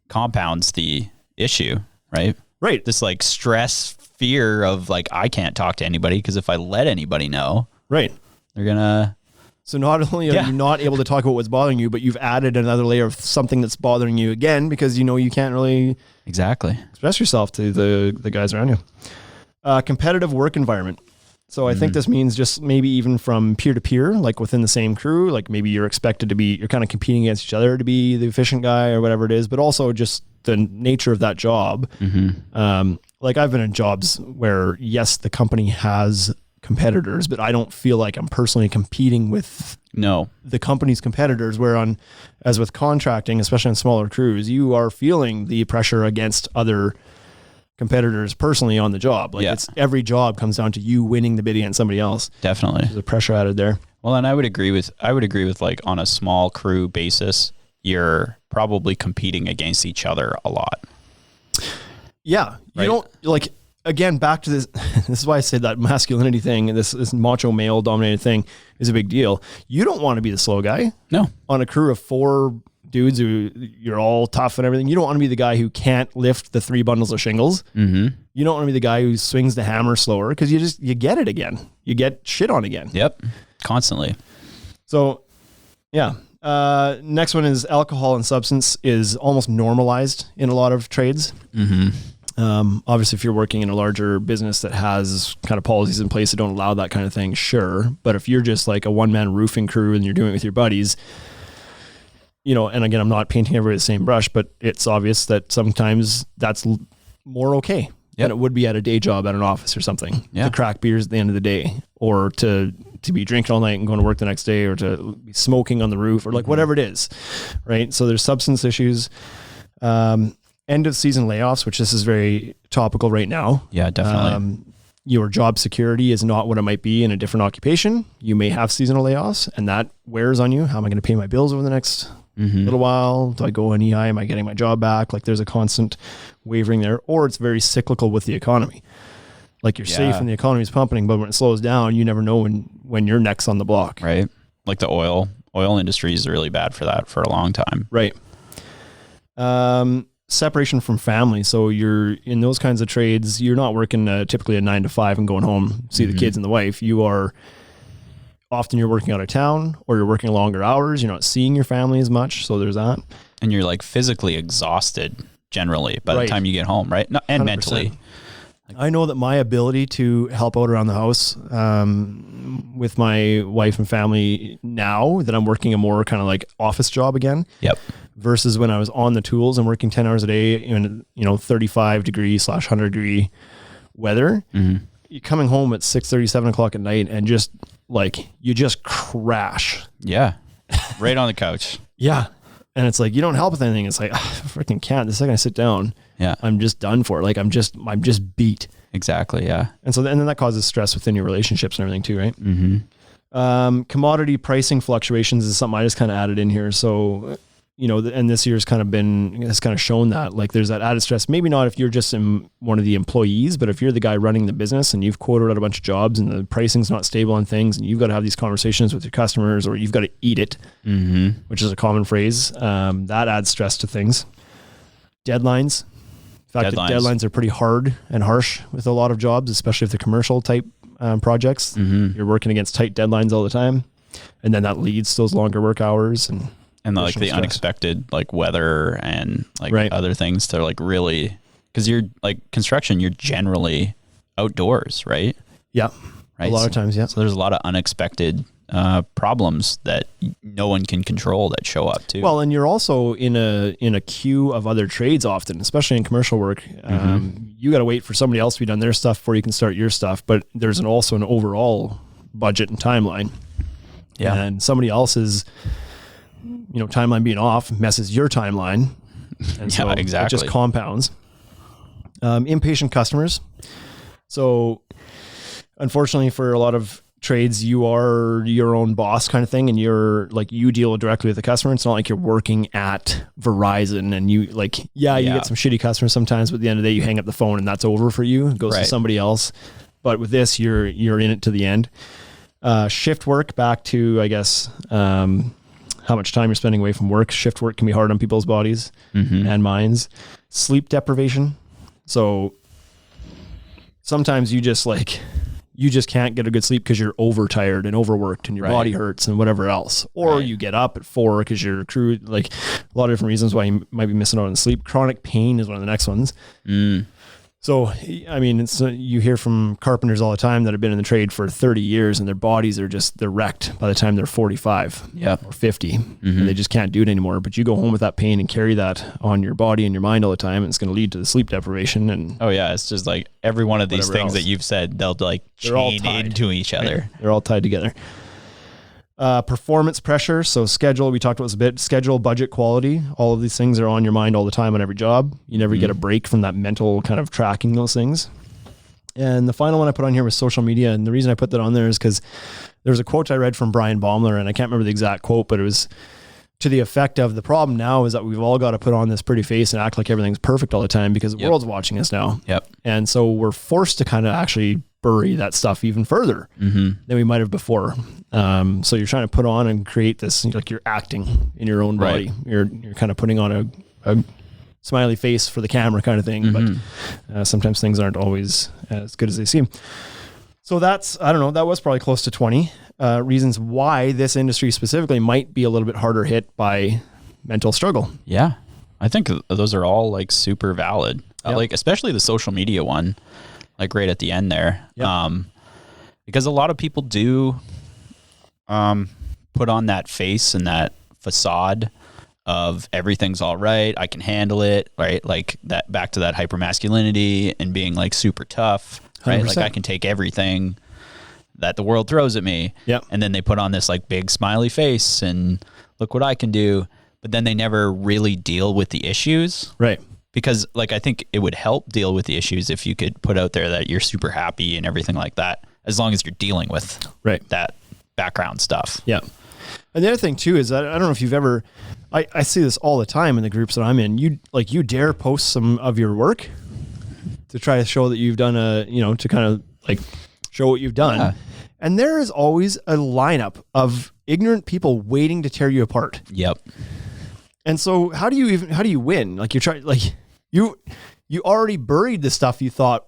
C: compounds the issue, right?
A: Right.
C: This like stress, fear of like, I can't talk to anybody because if I let anybody know,
A: Right.
C: they're going to.
A: So not only are you not able to talk about what's bothering you, but you've added another layer of something that's bothering you again, because you know you can't really
C: Exactly.
A: express yourself to the guys around you. Competitive work environment. So I think this means just maybe even from peer to peer, like within the same crew, like maybe you're expected to be, you're kind of competing against each other to be the efficient guy or whatever it is, but also just the nature of that job. Like I've been in jobs where, yes, the company has competitors, but I don't feel like I'm personally competing with the company's competitors, where as with contracting, especially on smaller crews, you are feeling the pressure against other competitors personally on the job. Like it's every job comes down to you winning the bid against somebody else.
C: Definitely.
A: There's a pressure added there.
C: Well, and I would agree with like on a small crew basis, you're probably competing against each other a lot.
A: Yeah. You don't like, again, back to this, this is why I said that masculinity thing and this macho male dominated thing is a big deal. You don't want to be the slow guy.
C: No.
A: On a crew of 4 dudes who you're all tough and everything. You don't want to be the guy who can't lift the 3 bundles of shingles. You don't want to be the guy who swings the hammer slower, because you get it again. You get shit on again.
C: Yep. Constantly.
A: So yeah. Next one is alcohol and substance is almost normalized in a lot of trades. Obviously if you're working in a larger business that has kind of policies in place that don't allow that kind of thing, sure. But if you're just like a one-man roofing crew and you're doing it with your buddies, you know, and again, I'm not painting everybody the same brush, but it's obvious that sometimes that's more okay than it would be at a day job at an office or something. To crack beers at the end of the day, or to be drinking all night and going to work the next day, or to be smoking on the roof, or like whatever it is, right? So there's substance issues. End of season layoffs, which this is very topical right now.
C: Yeah, definitely.
A: Your job security is not what it might be in a different occupation. You may have seasonal layoffs, and that wears on you. How am I going to pay my bills over the next little while? Do I go on EI? Am I getting my job back? Like there's a constant wavering there, or it's very cyclical with the economy. Like you're safe and the economy's pumping, but when it slows down, you never know when you're next on the block.
C: Right. Like the oil industry is really bad for that for a long time.
A: Right. Separation from family. So you're in those kinds of trades, you're not working typically a 9 to 5 and going home, see the kids and the wife. You are often you're working out of town, or you're working longer hours. You're not seeing your family as much. So there's that.
C: And you're like physically exhausted generally by the time you get home. Right. No, and 100%. Mentally.
A: I know that my ability to help out around the house with my wife and family now that I'm working a more kind of like office job again.
C: Yep.
A: Versus when I was on the tools and working 10 hours a day in, 35 degree / 100 degree weather. You're coming home at 6:30, 7 o'clock at night, and just like, you just crash.
C: Yeah. Right on the couch.
A: Yeah. And it's like, you don't help with anything. It's like, I freaking can't. The second I sit down, I'm just done for. Like, I'm just beat.
C: Exactly. Yeah.
A: And so, and then that causes stress within your relationships and everything too, right? Commodity pricing fluctuations is something I just kind of added in here. So, and this year's has kind of shown that, like, there's that added stress. Maybe not if you're just one of the employees, but if you're the guy running the business and you've quoted out a bunch of jobs and the pricing's not stable on things, and you've got to have these conversations with your customers, or you've got to eat it, which is a common phrase, that adds stress to things. Deadlines. In fact, deadlines are pretty hard and harsh with a lot of jobs, especially if they're commercial type projects. You're working against tight deadlines all the time, and then that leads to those longer work hours and
C: like the stress. Unexpected like weather and like other things to like really, because you're like construction, you're generally outdoors, right?
A: Yeah, right. A lot of times, yeah.
C: So there's a lot of unexpected problems that no one can control that show up too.
A: Well, and you're also in a queue of other trades often, especially in commercial work. You got to wait for somebody else to be done their stuff before you can start your stuff. But there's also an overall budget and timeline. Yeah, and somebody else's timeline being off messes your timeline, and so
C: exactly.
A: It just compounds. Impatient customers. So, unfortunately, for a lot of trades, you are your own boss kind of thing, and you deal directly with the customer. It's not like you're working at Verizon and you get some shitty customers sometimes, but at the end of the day you hang up the phone and that's over for you. It goes to somebody else. But with this, you're in it to the end. Shift work, back to, I guess, how much time you're spending away from work. Shift work can be hard on people's bodies and minds. Sleep deprivation. So sometimes you just can't get a good sleep because you're overtired and overworked and your body hurts and whatever else. Or you get up at 4 because your crew, like a lot of different reasons why you might be missing out on sleep. Chronic pain is one of the next ones. So, I mean, you hear from carpenters all the time that have been in the trade for 30 years and their bodies are they're wrecked by the time they're 45 or 50 and they just can't do it anymore. But you go home with that pain and carry that on your body and your mind all the time. And it's going to lead to the sleep deprivation. And
C: oh yeah, it's just like every one of these things that you've said, they'll like chain into each other.
A: Right? They're all tied together. Performance pressure. So schedule, we talked about this a bit, schedule, budget, quality. All of these things are on your mind all the time on every job. You never get a break from that mental kind of tracking those things. And the final one I put on here was social media. And the reason I put that on there is because there was a quote I read from Brian Baumler, and I can't remember the exact quote, but it was to the effect of the problem now is that we've all got to put on this pretty face and act like everything's perfect all the time because the world's watching us now.
C: Yep.
A: And so we're forced to kind of actually bury that stuff even further than we might have before. So you're trying to put on and create this, like you're acting in your own body. You're kind of putting on a smiley face for the camera kind of thing. But sometimes things aren't always as good as they seem. So that's, I don't know, that was probably close to 20 reasons why this industry specifically might be a little bit harder hit by mental struggle.
C: Yeah. I think those are all like super valid. Like especially the social media one, like right at the end there. Yep. Because a lot of people do put on that face and that facade of everything's all right, I can handle it, right? Like that, back to that hypermasculinity and being like super tough, right?
A: 100%.
C: Like I can take everything that the world throws at me.
A: Yep.
C: And then they put on this like big smiley face and look what I can do. But then they never really deal with the issues.
A: Right.
C: Because like, I think it would help deal with the issues if you could put out there that you're super happy and everything like that, as long as you're dealing with that background stuff.
A: Yeah. And the other thing too, is that I don't know if you've ever, I see this all the time in the groups that I'm in. You dare post some of your work to try to show that you've done to kind of like show what you've done. Yeah. And there is always a lineup of ignorant people waiting to tear you apart.
C: Yep.
A: And so how do you win? Like you already buried the stuff you thought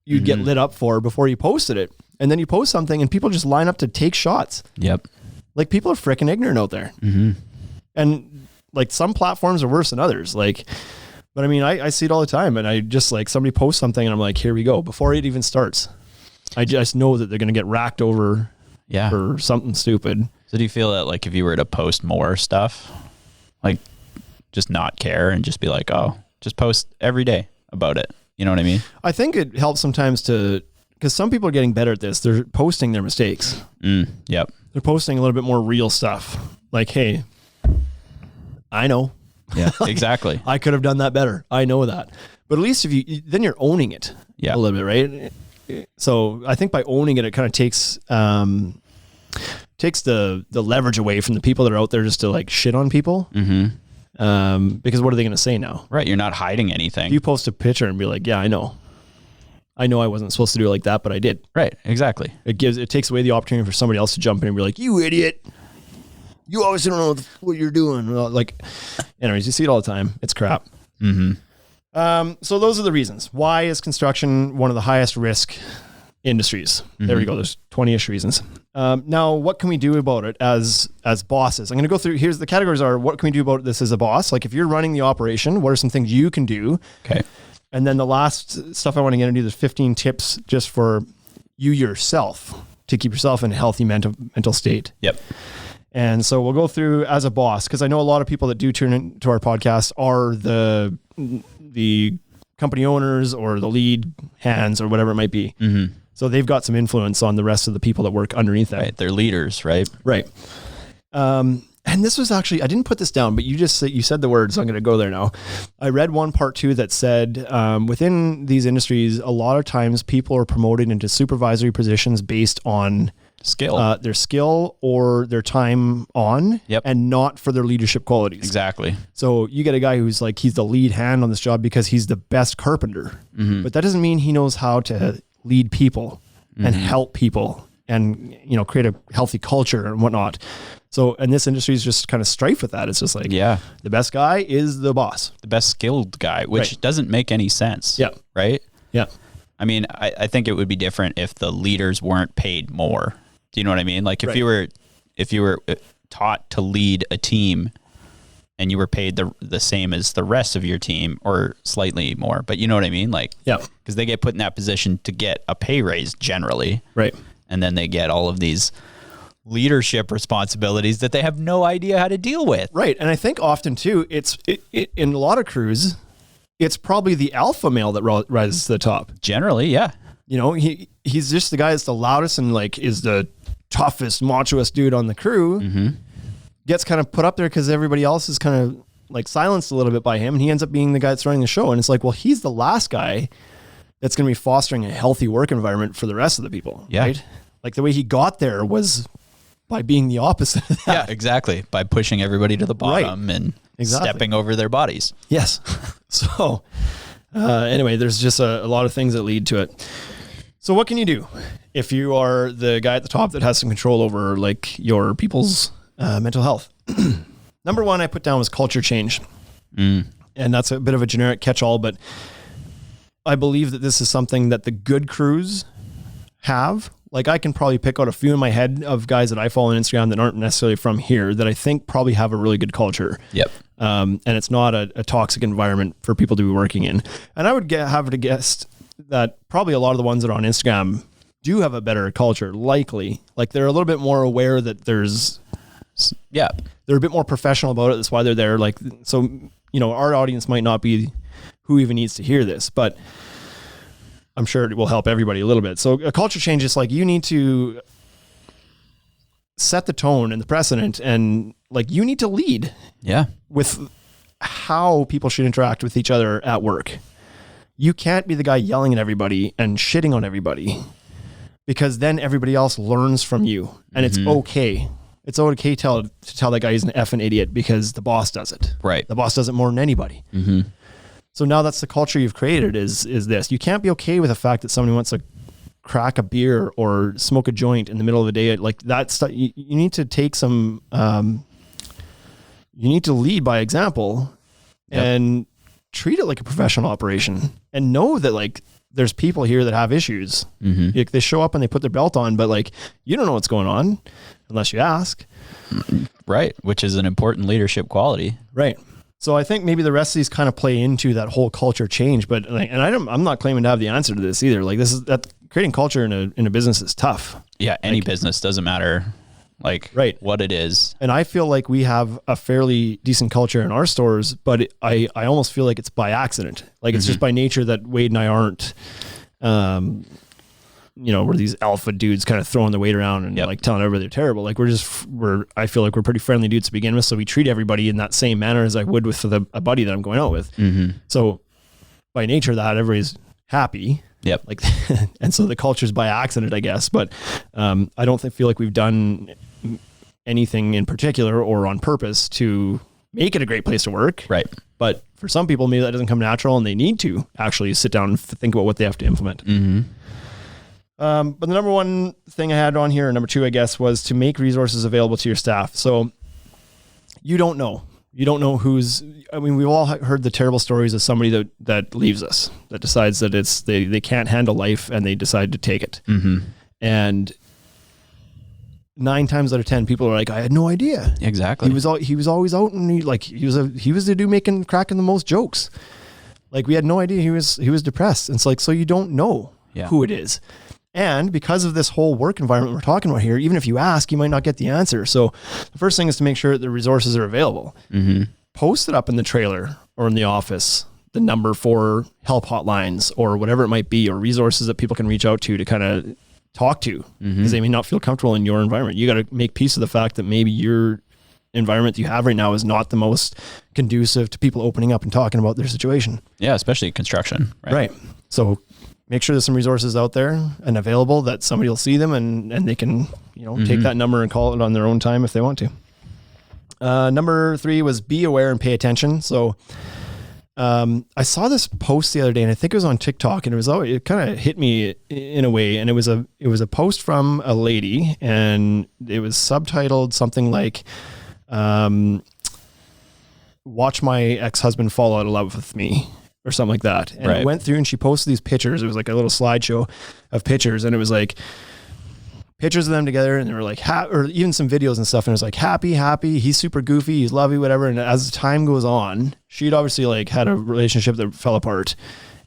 A: you'd get lit up for before you posted it. And then you post something and people just line up to take shots.
C: Yep.
A: Like people are freaking ignorant out there. Mm-hmm. And like some platforms are worse than others. But I mean, I see it all the time, and I just like somebody posts something and I'm like, here we go. Before it even starts, I just know that they're going to get racked over for something stupid.
C: So do you feel that like if you were to post more stuff, like just not care and just be like, oh, just post every day about it. You know what I mean? I
A: think it helps sometimes because some people are getting better at this. They're posting their mistakes.
C: Yep.
A: They're posting a little bit more real stuff. Like, hey, I know.
C: Yeah, exactly.
A: I could have done that better. I know that. But at least then you're owning it a little bit, right? So I think by owning it, it kind of takes the leverage away from the people that are out there just to like shit on people. Mm-hmm. Because what are they going to say now?
C: Right. You're not hiding anything.
A: You post a picture and be like, yeah, I know I wasn't supposed to do it like that, but I did.
C: Right. Exactly.
A: It takes away the opportunity for somebody else to jump in and be like, you idiot. You obviously don't know what you're doing. Like, anyways, you see it all the time. It's crap. Mm-hmm. So those are the reasons. Why is construction one of the highest risk industries? Mm-hmm. There we go. There's 20-ish reasons. Now, what can we do about it as bosses? I'm going to go through, here's the categories are, what can we do about this as a boss? Like if you're running the operation, what are some things you can do?
C: Okay.
A: And then the last stuff I want to get into, there's 15 tips just for you yourself to keep yourself in a healthy mental state.
C: Yep.
A: And so we'll go through as a boss, because I know a lot of people that do tune into our podcast are the company owners or the lead hands or whatever it might be. Mm-hmm. So they've got some influence on the rest of the people that work underneath them.
C: Right. They're leaders, right?
A: Right. And this was actually, I didn't put this down, but you said the word, so I'm going to go there now. I read one part too that said within these industries, a lot of times people are promoted into supervisory positions based on
C: skill,
A: their skill or their time on, and not for their leadership qualities.
C: Exactly.
A: So you get a guy who's like, he's the lead hand on this job because he's the best carpenter, but that doesn't mean he knows how to lead people and help people and, create a healthy culture and whatnot. So, and this industry is just kind of strife with that. It's just like, the best guy is the boss,
C: the best skilled guy, which doesn't make any sense.
A: Yeah.
C: Right.
A: Yeah.
C: I mean, I think it would be different if the leaders weren't paid more. Do you know what I mean? Like if you were taught to lead a team and you were paid the same as the rest of your team or slightly more, but you know what I mean? Like,
A: Yeah.
C: because they get put in that position to get a pay raise generally.
A: Right.
C: And then they get all of these leadership responsibilities that they have no idea how to deal with.
A: Right. And I think often too, it's in a lot of crews, it's probably the alpha male that rises to the top.
C: Generally, yeah.
A: You know, he's just the guy that's the loudest and like is the toughest, machoest dude on the crew. Gets kind of put up there because everybody else is kind of like silenced a little bit by him, and he ends up being the guy that's running the show. And it's like, well, he's the last guy that's going to be fostering a healthy work environment for the rest of the people.
C: Yeah.
A: Right? Like the way he got there was by being the opposite of that.
C: Yeah, exactly. By pushing everybody to the bottom and
A: Exactly.
C: stepping over their bodies.
A: Yes. So anyway, there's just a lot of things that lead to it. So what can you do if you are the guy at the top that has some control over like your people's mental health? Number one I put down was culture change. And that's a bit of a generic catch-all, but I believe that this is something that the good crews have. Like I can probably pick out a few in my head of guys that I follow on Instagram that aren't necessarily from here that I think probably have a really good culture.
C: Yep.
A: And it's not a toxic environment for people to be working in. And I would have to guess that probably a lot of the ones that are on Instagram do have a better culture, likely. Like they're a little bit more aware that there's,
C: Yeah.
A: they're a bit more professional about it. That's why they're there. Like, so, you know, our audience might not be who even needs to hear this, but I'm sure it will help everybody a little bit. So a culture change is like, you need to set the tone and the precedent, and like, you need to lead
C: Yeah.
A: with how people should interact with each other at work. You can't be the guy yelling at everybody and shitting on everybody, because then everybody else learns from you, and it's okay. It's okay to tell that guy he's an effing idiot because the boss does it.
C: Right.
A: The boss does it more than anybody. So now that's the culture you've created is this. You can't be okay with the fact that somebody wants to crack a beer or smoke a joint in the middle of the day. Like that stuff, you need to take some, you need to lead by example and treat it like a professional operation, and know that like there's people here that have issues. Like, they show up and they put their belt on, but like, you don't know what's going on unless you ask.
C: Right. Which is an important leadership quality.
A: Right. So I think maybe the rest of these kind of play into that whole culture change, but like, and I'm not claiming to have the answer to this either. Like that creating culture in a business is tough.
C: Yeah. Any business, doesn't matter like what it is.
A: And I feel like we have a fairly decent culture in our stores, but I almost feel like it's by accident. Like it's just by nature that Wade and I aren't, you know, we're these alpha dudes kind of throwing the weight around and like telling everybody they're terrible. Like I feel like we're pretty friendly dudes to begin with. So we treat everybody in that same manner as I would with a buddy that I'm going out with. So by nature of that, everybody's happy.
C: Yep.
A: Like, and so the culture's by accident, I guess. But I don't feel like we've done anything in particular or on purpose to make it a great place to work.
C: Right.
A: But for some people, maybe that doesn't come natural and they need to actually sit down and think about what they have to implement. But the number one thing I had on here, number two, I guess, was to make resources available to your staff. So you don't know we've all heard the terrible stories of somebody that leaves us, that decides that they can't handle life and they decide to take it. And 9 times out of 10 people are like, I had no idea.
C: Exactly.
A: He was always out, and he was the dude cracking the most jokes. Like, we had no idea he was depressed. And it's like, so you don't know who it is. And because of this whole work environment we're talking about here, even if you ask, you might not get the answer. So the first thing is to make sure that the resources are available. Post it up in the trailer or in the office, the number for help hotlines or whatever it might be, or resources that people can reach out to kind of talk to, because they may not feel comfortable in your environment. You got to make peace of the fact that maybe your environment that you have right now is not the most conducive to people opening up and talking about their situation.
C: Yeah, especially construction.
A: Right. So make sure there's some resources out there and available that somebody will see them and they can, take that number and call it on their own time if they want to. Number 3 was be aware and pay attention. So I saw this post the other day, and I think it was on TikTok, and it kind of hit me in a way. And it was a post from a lady, and it was subtitled something like, watch my ex-husband fall out of love with me, or something like that. And I went through and she posted these pictures. It was like a little slideshow of pictures. And it was like pictures of them together, and they were like, or even some videos and stuff. And it was like, happy. He's super goofy. He's lovey, whatever. And as time goes on, she'd obviously like had a relationship that fell apart,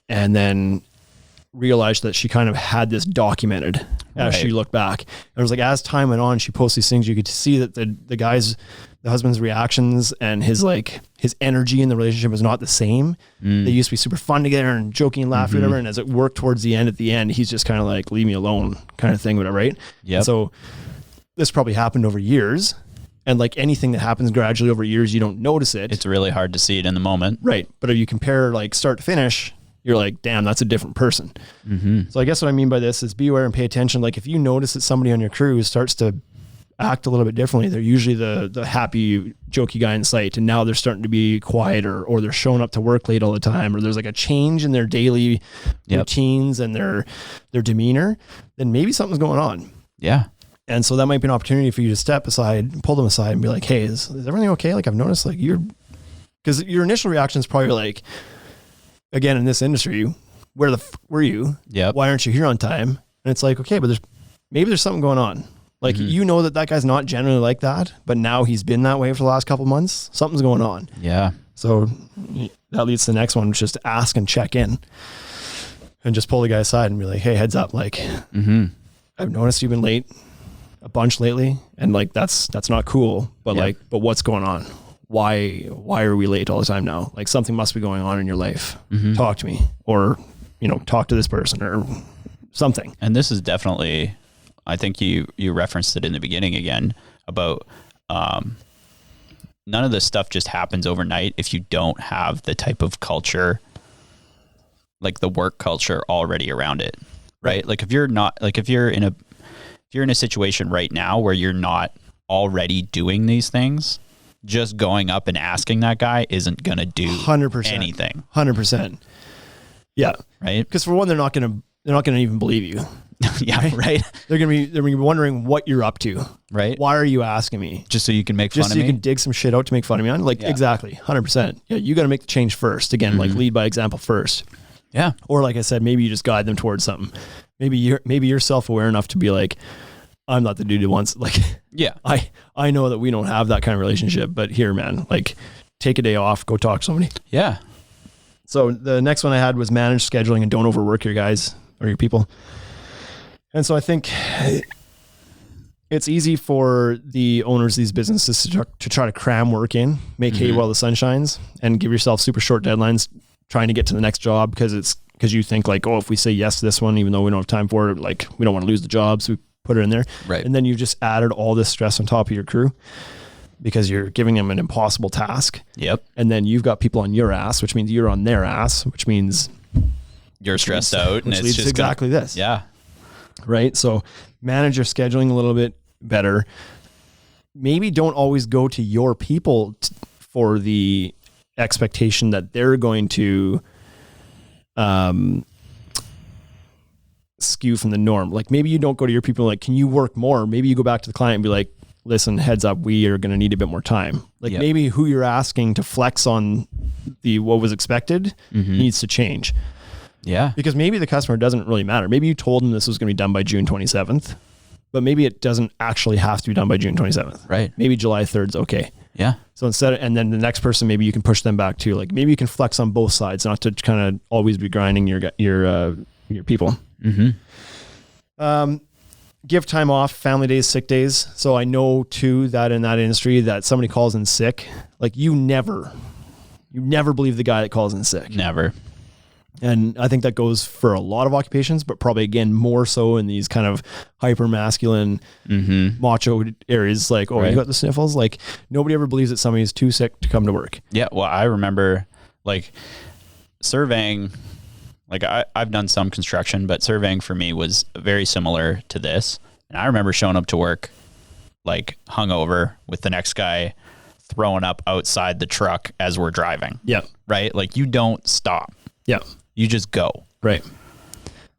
A: and then realized that she kind of had this documented as she looked back. It was like, as time went on, she posts these things. You could see that the husband's reactions and his energy in the relationship was not the same. They used to be super fun together and joking and laughing, whatever. And as it worked towards the end, he's just kind of like, leave me alone kind of thing, whatever. Right.
C: Yeah.
A: So this probably happened over years. And like anything that happens gradually over years, you don't notice it.
C: It's really hard to see it in the moment.
A: Right. But if you compare like start to finish, you're like, damn, that's a different person. So I guess what I mean by this is be aware and pay attention. Like if you notice that somebody on your crew starts to act a little bit differently, they're usually the happy, jokey guy in sight, and now they're starting to be quieter, or they're showing up to work late all the time, or there's like a change in their daily routines and their demeanor, then maybe something's going on.
C: Yeah.
A: And so that might be an opportunity for you to step aside, pull them aside and be like, hey, is everything okay? Like I've noticed like because your initial reaction is probably like, again, in this industry, where the were you?
C: Yep.
A: Why aren't you here on time? And it's like, okay, but maybe there's something going on. Like, you know that guy's not generally like that, but now he's been that way for the last couple of months. Something's going on.
C: Yeah.
A: So that leads to the next one, which is to ask and check in and just pull the guy aside and be like, hey, heads up. Like, I've noticed you've been late a bunch lately, and like, that's not cool, but but what's going on? Why are we late all the time now? Like something must be going on in your life. Talk to me, or, talk to this person or something.
C: And this is definitely, I think you referenced it in the beginning again about none of this stuff just happens overnight if you don't have the type of culture, like the work culture already around it, right? Like if you're in a situation right now where you're not already doing these things, just going up and asking that guy isn't going to do
A: 100%
C: anything.
A: 100%. Yeah.
C: Right.
A: Because for one, they're not going to even believe you.
C: Yeah. Right.
A: They're going to be wondering what you're up to.
C: Right.
A: Why are you asking me?
C: Just so you can make fun of me?
A: Just so you can dig some shit out to make fun of me on? Like, exactly. 100%. Yeah. You got to make the change first. Again, like lead by example first.
C: Yeah.
A: Or like I said, maybe you just guide them towards something. Maybe you're self-aware enough to be like, I'm not the dude who wants, like,
C: yeah,
A: I know that we don't have that kind of relationship, but here, man, like, take a day off, go talk to somebody.
C: Yeah.
A: So the next one I had was manage scheduling and don't overwork your guys or your people. And so I think it's easy for the owners of these businesses to try to cram work in, make hay while the sun shines, and give yourself super short deadlines trying to get to the next job because you think like, oh, if we say yes to this one, even though we don't have time for it, like we don't want to lose the job, so we put it in there.
C: Right.
A: And then you've just added all this stress on top of your crew because you're giving them an impossible task.
C: Yep.
A: And then you've got people on your ass, which means you're on their ass, which means
C: you're stressed out. And it's just
A: exactly this.
C: Yeah.
A: Right. So manage your scheduling a little bit better. Maybe don't always go to your people for the expectation that they're going to skew from the norm. Like maybe you don't go to your people like, can you work more? Maybe you go back to the client and be like, listen, heads up, we are going to need a bit more time. Like maybe who you're asking to flex on what was expected needs to change.
C: Yeah.
A: Because maybe the customer doesn't really matter. Maybe you told them this was going to be done by June 27th, but maybe it doesn't actually have to be done by June 27th.
C: Right.
A: Maybe July 3rd is okay.
C: Yeah.
A: So and then the next person, maybe you can push them back too. Like maybe you can flex on both sides, not to kind of always be grinding your people. Give time off, family days, sick days. So I know too that in that industry that somebody calls in sick, like you never believe the guy that calls in sick.
C: Never.
A: And I think that goes for a lot of occupations, but probably again, more so in these kind of hyper masculine, macho areas. Like, oh, you got the sniffles. Like nobody ever believes that somebody's too sick to come to work.
C: Yeah. Well, I remember like surveying, like I've done some construction, but surveying for me was very similar to this. And I remember showing up to work like hungover with the next guy throwing up outside the truck as we're driving.
A: Yeah.
C: Right. Like you don't stop.
A: Yeah.
C: You just go.
A: Right.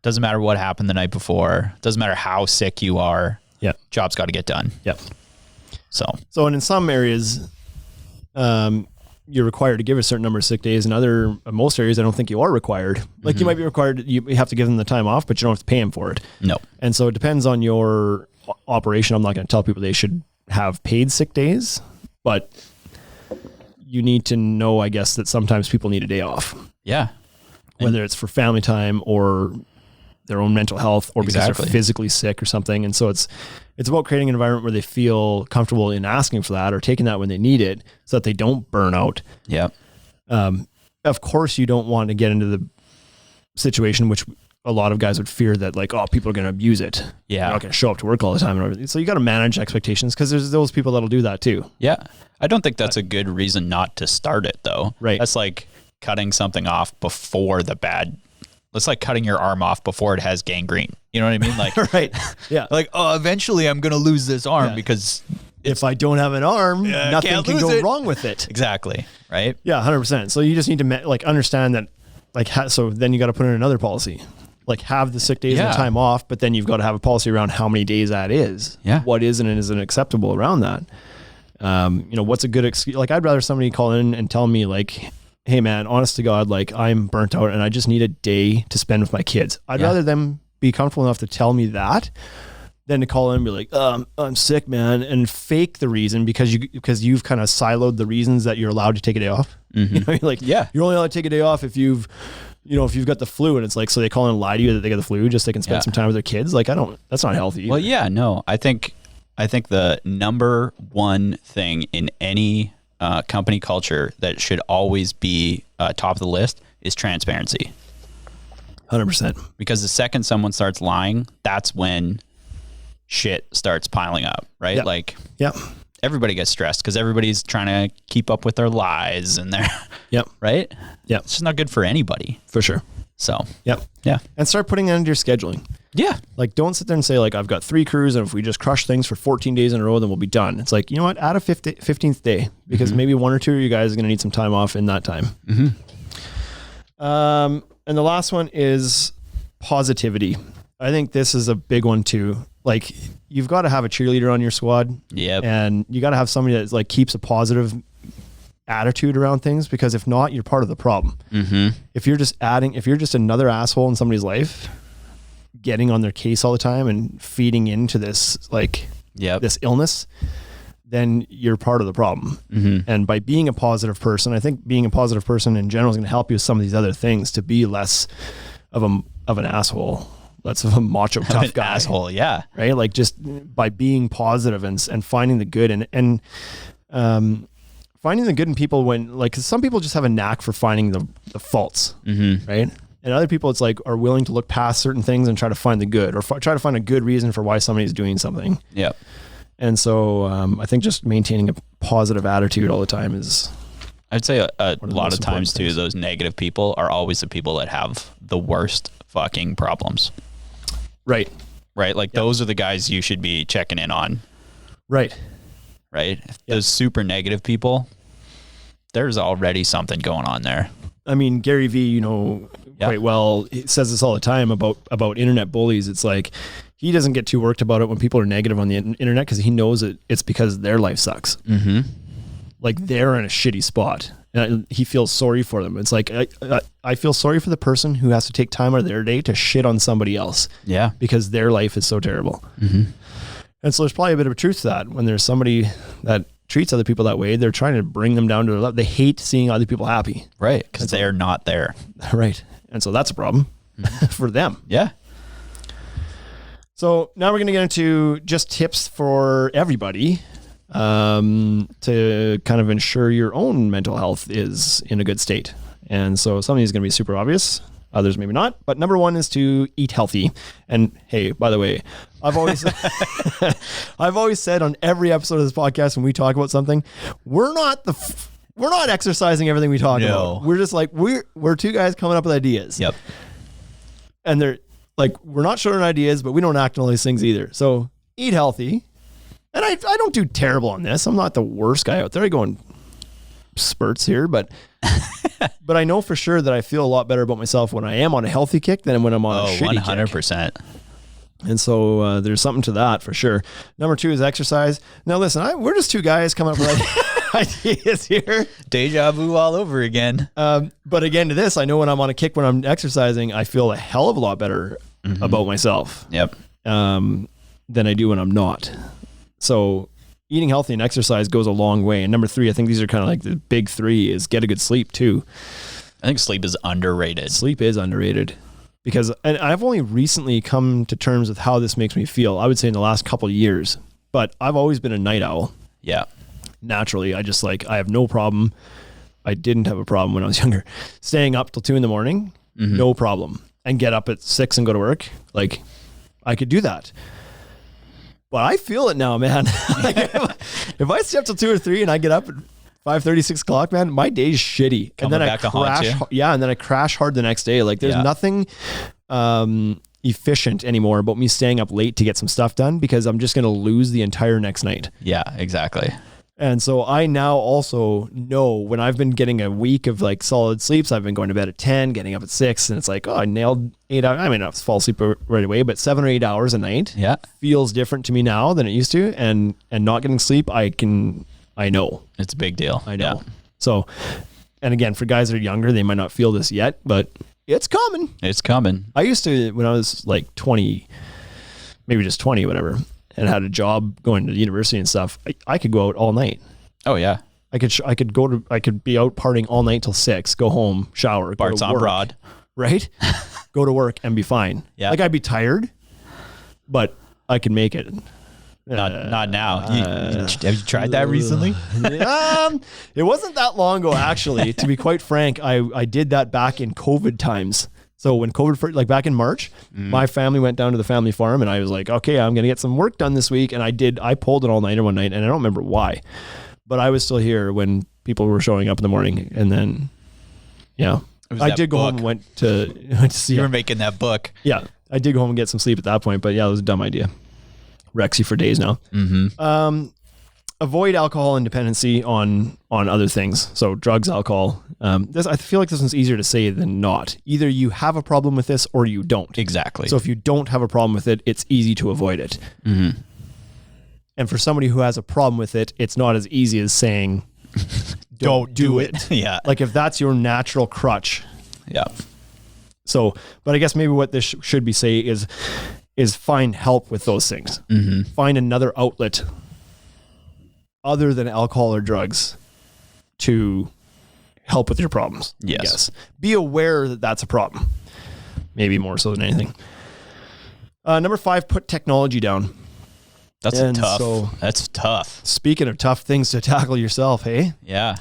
C: Doesn't matter what happened the night before. Doesn't matter how sick you are.
A: Yeah.
C: Job's got to get done.
A: Yeah.
C: So
A: and in some areas, you're required to give a certain number of sick days. In most areas, I don't think you are required. Like you might be required, you have to give them the time off, but you don't have to pay them for it.
C: No.
A: And so it depends on operation, I'm not going to tell people they should have paid sick days, but you need to know, I guess, that sometimes people need a day off,
C: Yeah.
A: whether it's for family time or their own mental health or because
C: Exactly.
A: they're physically sick or something. And so it's about creating an environment where they feel comfortable in asking for that or taking that when they need it so that they don't burn out.
C: Yep.
A: Of course, you don't want to get into the situation which a lot of guys would fear that like, oh, people are going to abuse it.
C: Yeah.
A: They're not going to show up to work all the time and everything. So you got to manage expectations because there's those people that'll do that too.
C: Yeah. I don't think that's a good reason not to start it though.
A: Right.
C: That's like cutting something off before the bad. That's like cutting your arm off before it has gangrene. You know what I mean? Like,
A: Right. Yeah.
C: like, oh, eventually I'm going to lose this arm
A: Yeah.
C: because
A: If I don't have an arm,
C: I
A: nothing
C: can't
A: can
C: lose
A: go
C: it.
A: wrong with it.
C: exactly. Right.
A: Yeah, 100%. So you just need to like understand that, like, so then you got to put in another policy, like have the sick days and
C: Yeah.
A: the time off, but then you've got to have a policy around how many days that is.
C: Yeah.
A: What isn't and isn't acceptable around that. What's a good excuse? Like, I'd rather somebody call in and tell me like, hey man, honest to God, like I'm burnt out and I just need a day to spend with my kids. I'd
C: Yeah.
A: rather them be comfortable enough to tell me that than to call in and be like, I'm sick, man, and fake the reason because you've kind of siloed the reasons that you're allowed to take a day off. You know, you're like,
C: Yeah.
A: you're only allowed to take a day off if you've got the flu, and it's like, so they call in and lie to you that they got the flu just so they can spend
C: Yeah.
A: some time with their kids. Like, that's not healthy.
C: Well, yeah, no, I think the number one thing in any company culture that should always be top of the list is transparency.
A: 100%.
C: Because the second someone starts lying, that's when shit starts piling up, right?
A: Yep.
C: Like
A: Yep.
C: everybody gets stressed because everybody's trying to keep up with their lies and their
A: Yep.
C: right.
A: Yep.
C: It's just not good for anybody.
A: For sure.
C: So
A: Yep.
C: yeah,
A: And start putting that into your scheduling.
C: yeah,
A: Like, don't sit there and say like, I've got 3 crews and if we just crush things for 14 days in a row, then we'll be done. It's like, you know what? Add a 15th day because maybe 1 or 2 of you guys are going to need some time off in that time. And the last one is positivity. I think this is a big one too. Like, you've got to have a cheerleader on your squad.
C: Yep.
A: And you got to have somebody that like keeps a positive attitude around things, because if not, you're part of the problem. If you're just another asshole in somebody's life, getting on their case all the time and feeding into this, like
C: Yep.
A: this illness, then you're part of the problem. And by being a positive person, I think being a positive person in general is going to help you with some of these other things to be less of an asshole, less of a macho tough
C: An
A: guy.
C: asshole. Yeah.
A: Right? Like, just by being positive and finding the good and finding the good in people when, like, 'cause some people just have a knack for finding the faults, right? And other people, it's like, are willing to look past certain things and try to find the good, or try to find a good reason for why somebody's doing something.
C: Yep.
A: And so I think just maintaining a positive attitude all the time is,
C: I'd say a
A: of the
C: lot
A: most
C: of times
A: important
C: too,
A: things.
C: those negative people are always the people that have the worst fucking problems,
A: right.
C: right? Like those are the guys you should be checking in on,
A: Right.
C: right? Those super negative people, there's already something going on there.
A: I mean, Gary Vee, quite well, he says this all the time about internet bullies. It's like, he doesn't get too worked about it when people are negative on the internet, because he knows it's because their life sucks. Like, they're in a shitty spot. And he feels sorry for them. It's like, I feel sorry for the person who has to take time out of their day to shit on somebody else.
C: Yeah.
A: Because their life is so terrible. And so there's probably a bit of a truth to that. When there's somebody that treats other people that way, they're trying to bring them down to their level. They hate seeing other people happy.
C: Right. Because they're not there.
A: Right. And so that's a problem for them.
C: Yeah.
A: So now we're going to get into just tips for everybody to kind of ensure your own mental health is in a good state. And so some of these are going to be super obvious, others maybe not. But number 1 is to eat healthy. And hey, by the way, I've always said on every episode of this podcast, when we talk about something, we're not exercising everything we talk about. We're just like, we're 2 guys coming up with ideas.
C: Yep.
A: And they're like, we're not short on ideas, but we don't act on all these things either. So eat healthy. And I don't do terrible on this. I'm not the worst guy out there. I go in spurts here, but but I know for sure that I feel a lot better about myself when I am on a healthy kick than when I'm on a shitty
C: 100%.
A: kick. And so there's something to that for sure. Number 2 is exercise. Now listen, we're just 2 guys coming up with ideas here.
C: Deja vu all over again.
A: But again, to this, I know when I'm on a kick, when I'm exercising, I feel a hell of a lot better about myself.
C: Yep.
A: than I do when I'm not. So eating healthy and exercise goes a long way. And number 3, I think these are kind of like the big 3, is get a good sleep too.
C: I think sleep is underrated.
A: Sleep is underrated because, and I've only recently come to terms with how this makes me feel. I would say in the last couple of years, but I've always been a night owl.
C: Yeah.
A: Naturally. I have no problem. I didn't have a problem when I was younger. Staying up till 2 a.m, no problem. And get up at 6 and go to work. Like, I could do that. But I feel it now, man. Like, if I stay up till 2 or 3 and I get up at 5:30, 6 o'clock, man, my day's shitty.
C: Coming
A: and then
C: back
A: I
C: to haunt
A: crash.
C: you.
A: Yeah, and then I crash hard the next day. Like, there's nothing efficient anymore about me staying up late to get some stuff done because I'm just going to lose the entire next night.
C: Yeah, exactly.
A: And so I now also know when I've been getting a week of like solid sleeps, I've been going to bed at 10, getting up at 6, and it's like, oh, I nailed 8 hours. I mean, not fall asleep right away, but 7 or 8 hours a night feels different to me now than it used to. And not getting sleep, I know.
C: It's a big deal.
A: I know.
C: Yeah.
A: So, and again, for guys that are younger, they might not feel this yet, but it's coming.
C: It's coming.
A: I used to, when I was like 20, maybe just 20, whatever, and had a job going to university and stuff, I could go out all night.
C: Oh yeah.
A: I could be out partying all night till 6, go home, shower, go
C: Bart's
A: to
C: on
A: work,
C: broad.
A: right? Go to work and be fine.
C: Yeah.
A: Like I'd be tired, but I could make it.
C: Not now. Have you tried that recently?
A: It wasn't that long ago, actually. To be quite frank, I did that back in COVID times. So when COVID, like back in March, my family went down to the family farm and I was like, okay, I'm going to get some work done this week. And I pulled an all-nighter one night and I don't remember why, but I was still here when people were showing up in the morning. And then, yeah, I did go home and went to see.
C: You were making that book.
A: Yeah, I did go home and get some sleep at that point, but yeah, it was a dumb idea. Wrecks you for days now. Avoid alcohol and dependency on other things. So drugs, alcohol. I feel like this one's easier to say than not. Either you have a problem with this or you don't.
C: Exactly.
A: So if you don't have a problem with it, it's easy to avoid it. Mm-hmm. And for somebody who has a problem with it, it's not as easy as saying, don't do it.
C: Yeah.
A: Like if that's your natural crutch.
C: Yeah.
A: So, but I guess maybe what this should be say is find help with those things. Mm-hmm. Find another outlet other than alcohol or drugs to help with your problems.
C: Yes.
A: I guess. Be aware that that's a problem. Maybe more so than anything. Number 5, put technology down.
C: That's tough.
A: Speaking of tough things to tackle yourself, hey?
C: Yeah.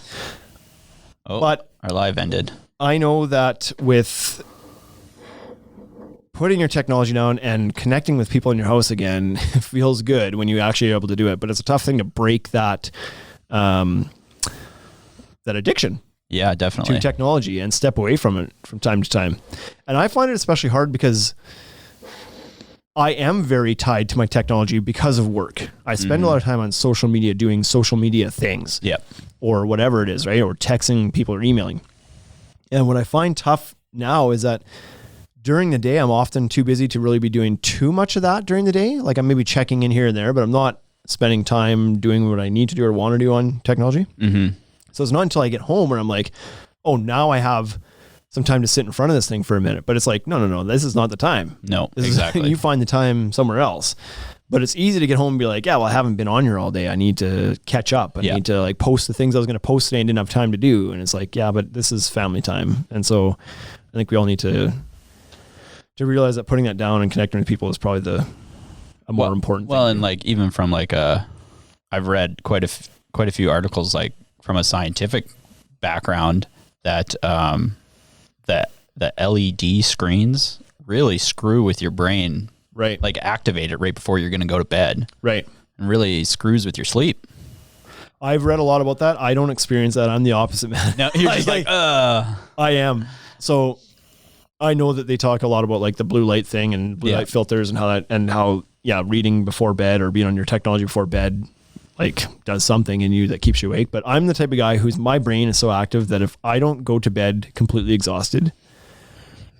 C: Oh,
A: but
C: our live ended.
A: I know that with putting your technology down and connecting with people in your house again feels good when you actually are able to do it. But it's a tough thing to break that addiction.
C: Yeah, definitely.
A: To technology and step away from it from time to time. And I find it especially hard because I am very tied to my technology because of work. I spend a lot of time on social media doing social media things.
C: Yep.
A: Or whatever it is, right? Or texting people or emailing. And what I find tough now is that during the day, I'm often too busy to really be doing too much of that during the day. Like I'm maybe checking in here and there, but I'm not spending time doing what I need to do or want to do on technology. Mm-hmm. So it's not until I get home where I'm like, oh, now I have some time to sit in front of this thing for a minute. But it's like, no, this is not the time.
C: No, exactly.
A: You find the time somewhere else. But it's easy to get home and be like, yeah, well, I haven't been on here all day. I need to catch up. I need to like post the things I was going to post today and didn't have time to do. And it's like, yeah, but this is family time. And so I think we all need to realize that putting that down and connecting with people is probably a more important thing.
C: Well, and like even from like I've read quite a few articles like from a scientific background that the LED screens really screw with your brain.
A: Right.
C: Like activate it right before you're going to go to bed.
A: Right.
C: And really screws with your sleep.
A: I've read a lot about that. I don't experience that. I'm the opposite, man.
C: No, you're just I
A: am. So I know that they talk a lot about like the blue light thing and blue light filters and how reading before bed or being on your technology before bed like does something in you that keeps you awake. But I'm the type of guy my brain is so active that if I don't go to bed completely exhausted,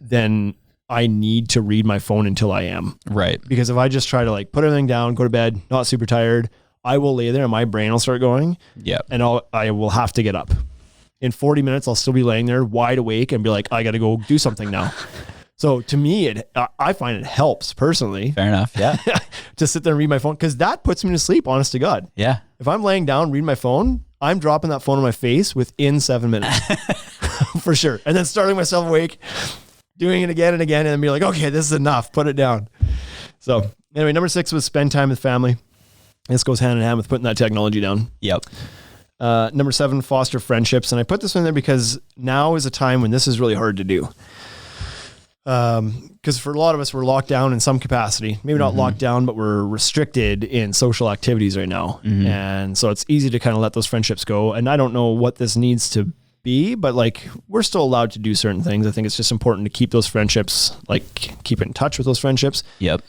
A: then I need to read my phone until I am.
C: Right.
A: Because if I just try to like put everything down, go to bed, not super tired, I will lay there and my brain will start going.
C: Yeah.
A: And I will have to get up. In 40 minutes, I'll still be laying there wide awake and be like, I got to go do something now. So to me, I find it helps personally
C: Fair enough. Yeah.
A: to sit there and read my phone because that puts me to sleep, honest to God.
C: Yeah.
A: If I'm laying down, reading my phone, I'm dropping that phone on my face within 7 minutes for sure. And then starting myself awake, doing it again and again, and then be like, okay, this is enough. Put it down. So anyway, number 6 was spend time with family. This goes hand in hand with putting that technology down.
C: Yep.
A: Number 7, foster friendships. And I put this in there because now is a time when this is really hard to do. Because for a lot of us, we're locked down in some capacity. Maybe not locked down, but we're restricted in social activities right now. And so it's easy to kind of let those friendships go. And I don't know what this needs to be, but like we're still allowed to do certain things. I think it's just important to keep those friendships, like keep in touch with those friendships.
C: Yep.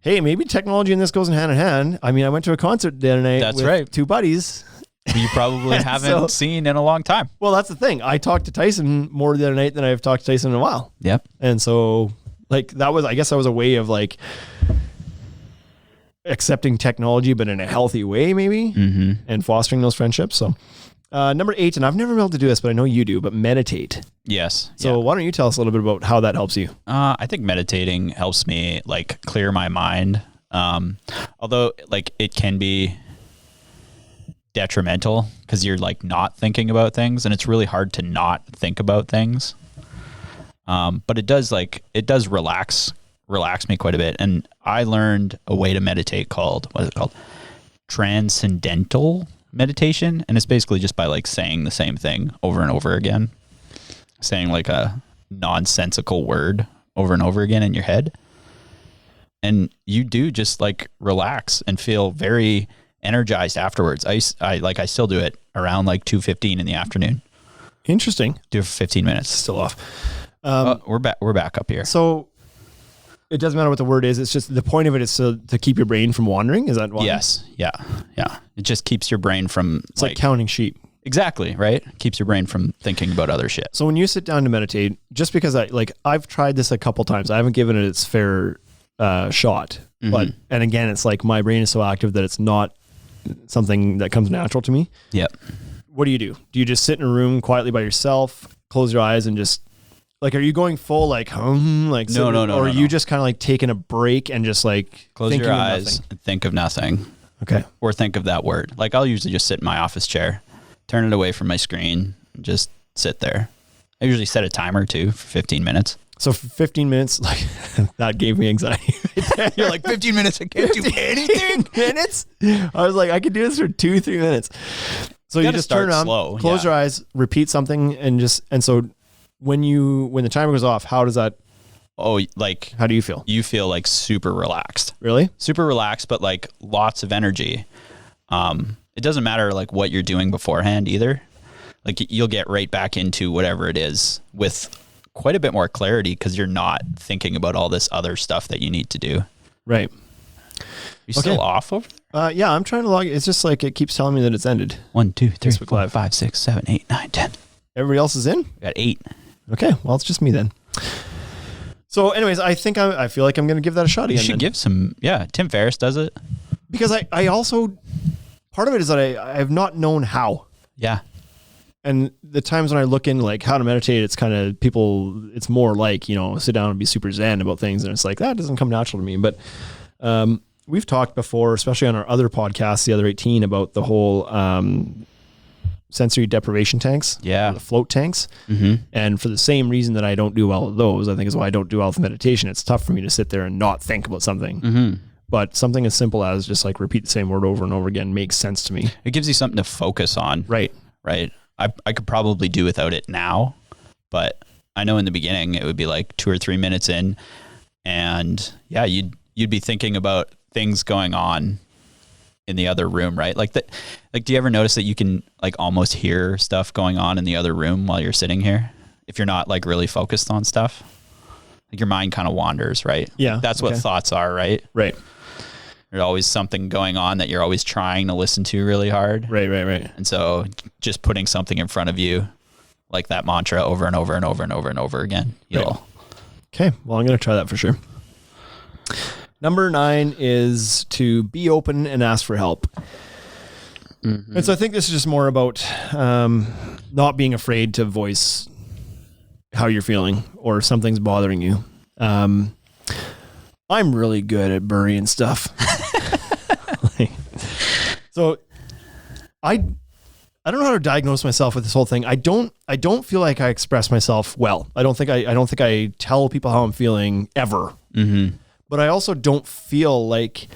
A: Hey, maybe technology and this goes in hand in hand. I mean, I went to a concert the other night
C: That's
A: with
C: right.
A: 2 buddies.
C: You probably haven't seen in a long time.
A: Well, that's the thing. I talked to Tyson more the other night than I've talked to Tyson in a while.
C: Yep.
A: And so like I guess that was a way of like accepting technology, but in a healthy way maybe, and fostering those friendships. So number 8, and I've never been able to do this, but I know you do, but meditate.
C: Yes.
A: So why don't you tell us a little bit about how that helps you?
C: I think meditating helps me like clear my mind. Although like it can be detrimental because you're like not thinking about things and it's really hard to not think about things. But it does relax me quite a bit. And I learned a way to meditate called transcendental meditation. And it's basically just by like saying the same thing over and over again, saying like a nonsensical word over and over again in your head. And you do just like relax and feel very energized afterwards. I still do it around like 2:15 in the afternoon.
A: Interesting.
C: Do it for 15 minutes.
A: Still off.
C: We're back up here.
A: So it doesn't matter what the word is. It's just the point of it is to keep your brain from wandering. Is that why?
C: Yes. Yeah. It just keeps your brain from
A: It's like counting sheep.
C: Exactly, right? Keeps your brain from thinking about other shit.
A: So when you sit down to meditate, just because I've tried this a couple times, I haven't given it its fair shot. But and again, it's like my brain is so active that it's not something that comes natural to me.
C: Yep.
A: What do? Do you just sit in a room quietly by yourself, close your eyes, and just like, are you going full like hum, like
C: No,
A: or are you just kind of like taking a break and just like
C: Close
A: thinking
C: your
A: of
C: eyes
A: nothing?
C: and think of nothing.
A: Okay.
C: Or think of that word. Like I'll usually just sit in my office chair, turn it away from my screen, and just sit there. I usually set a timer too for 15 minutes.
A: So for 15 minutes, like that gave me anxiety.
C: You're like 15 minutes, I can't do anything.
A: Minutes? I was like, I could do this for 2-3 minutes. So you
C: gotta
A: just turn
C: start
A: around,
C: slow,
A: close your eyes, repeat something, and so when the timer goes off, how do you feel?
C: You feel like super relaxed.
A: Really?
C: Super relaxed, but like lots of energy. It doesn't matter like what you're doing beforehand either. Like you'll get right back into whatever it is with quite a bit more clarity because you're not thinking about all this other stuff that you need to do.
A: Right.
C: You still off over there?
A: Yeah, I'm trying to log. It's just like it keeps telling me that it's ended.
C: 1, 2, 3,
A: Facebook
C: 4,
A: Live.
C: 5, 6, 7, 8, 9, 10.
A: Everybody else is in?
C: We got 8.
A: Okay, well, it's just me then. So anyways, I think I feel like I'm going to give that a shot
C: You
A: again.
C: should
A: then.
C: give some, Tim Ferriss does it.
A: Because I also, part of it is that I have not known how.
C: Yeah.
A: And the times when I look into like how to meditate, it's kind of it's more like, sit down and be super zen about things. And it's like, that doesn't come natural to me. But we've talked before, especially on our other podcast, the other 18, about the whole sensory deprivation tanks.
C: Yeah.
A: The float tanks. Mm-hmm. And for the same reason that I don't do well with those, I think is why I don't do well with meditation. It's tough for me to sit there and not think about something. Mm-hmm. But something as simple as just like repeat the same word over and over again makes sense to me.
C: It gives you something to focus on.
A: Right.
C: Right. I could probably do without it now, but I know in the beginning it would be like 2 or 3 minutes in, and yeah, you'd be thinking about things going on in the other room, right? Like that. Like, do you ever notice that you can like almost hear stuff going on in the other room while you're sitting here if you're not like really focused on stuff? Like your mind kind of wanders, right?
A: Yeah.
C: That's what thoughts are, right?
A: Right.
C: There's always something going on that you're always trying to listen to really hard.
A: Right.
C: And so just putting something in front of you, like that mantra over and over and over and over and over again,
A: Okay. Well, I'm going to try that for sure. Number 9 is to be open and ask for help. Mm-hmm. And so I think this is just more about not being afraid to voice how you're feeling or if something's bothering you. I'm really good at burying stuff. So I don't know how to diagnose myself with this whole thing. I don't feel like I express myself well. I don't think I tell people how I'm feeling ever.
C: Mm-hmm.
A: But I also don't feel like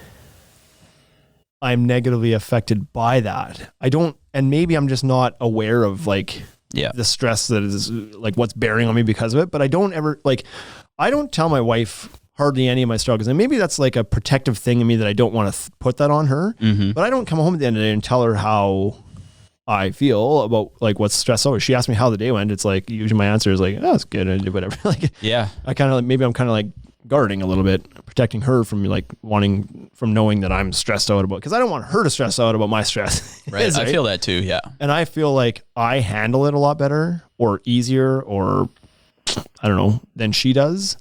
A: I'm negatively affected by that. I don't, and maybe I'm just not aware of like the stress that is like what's bearing on me because of it. But I don't tell my wife hardly any of my struggles. And maybe that's like a protective thing in me that I don't want to put that on her.
C: Mm-hmm.
A: But I don't come home at the end of the day and tell her how I feel about like what's stressed out. She asked me how the day went. It's like, usually my answer is like, oh, it's good. I did whatever. Like,
C: Yeah.
A: I kind of like, maybe I'm kind of like guarding a little bit, protecting her from like from knowing that I'm stressed out about, cause I don't want her to stress out about my stress.
C: Right. I feel that too. Yeah.
A: And I feel like I handle it a lot better or easier or I don't know than she does.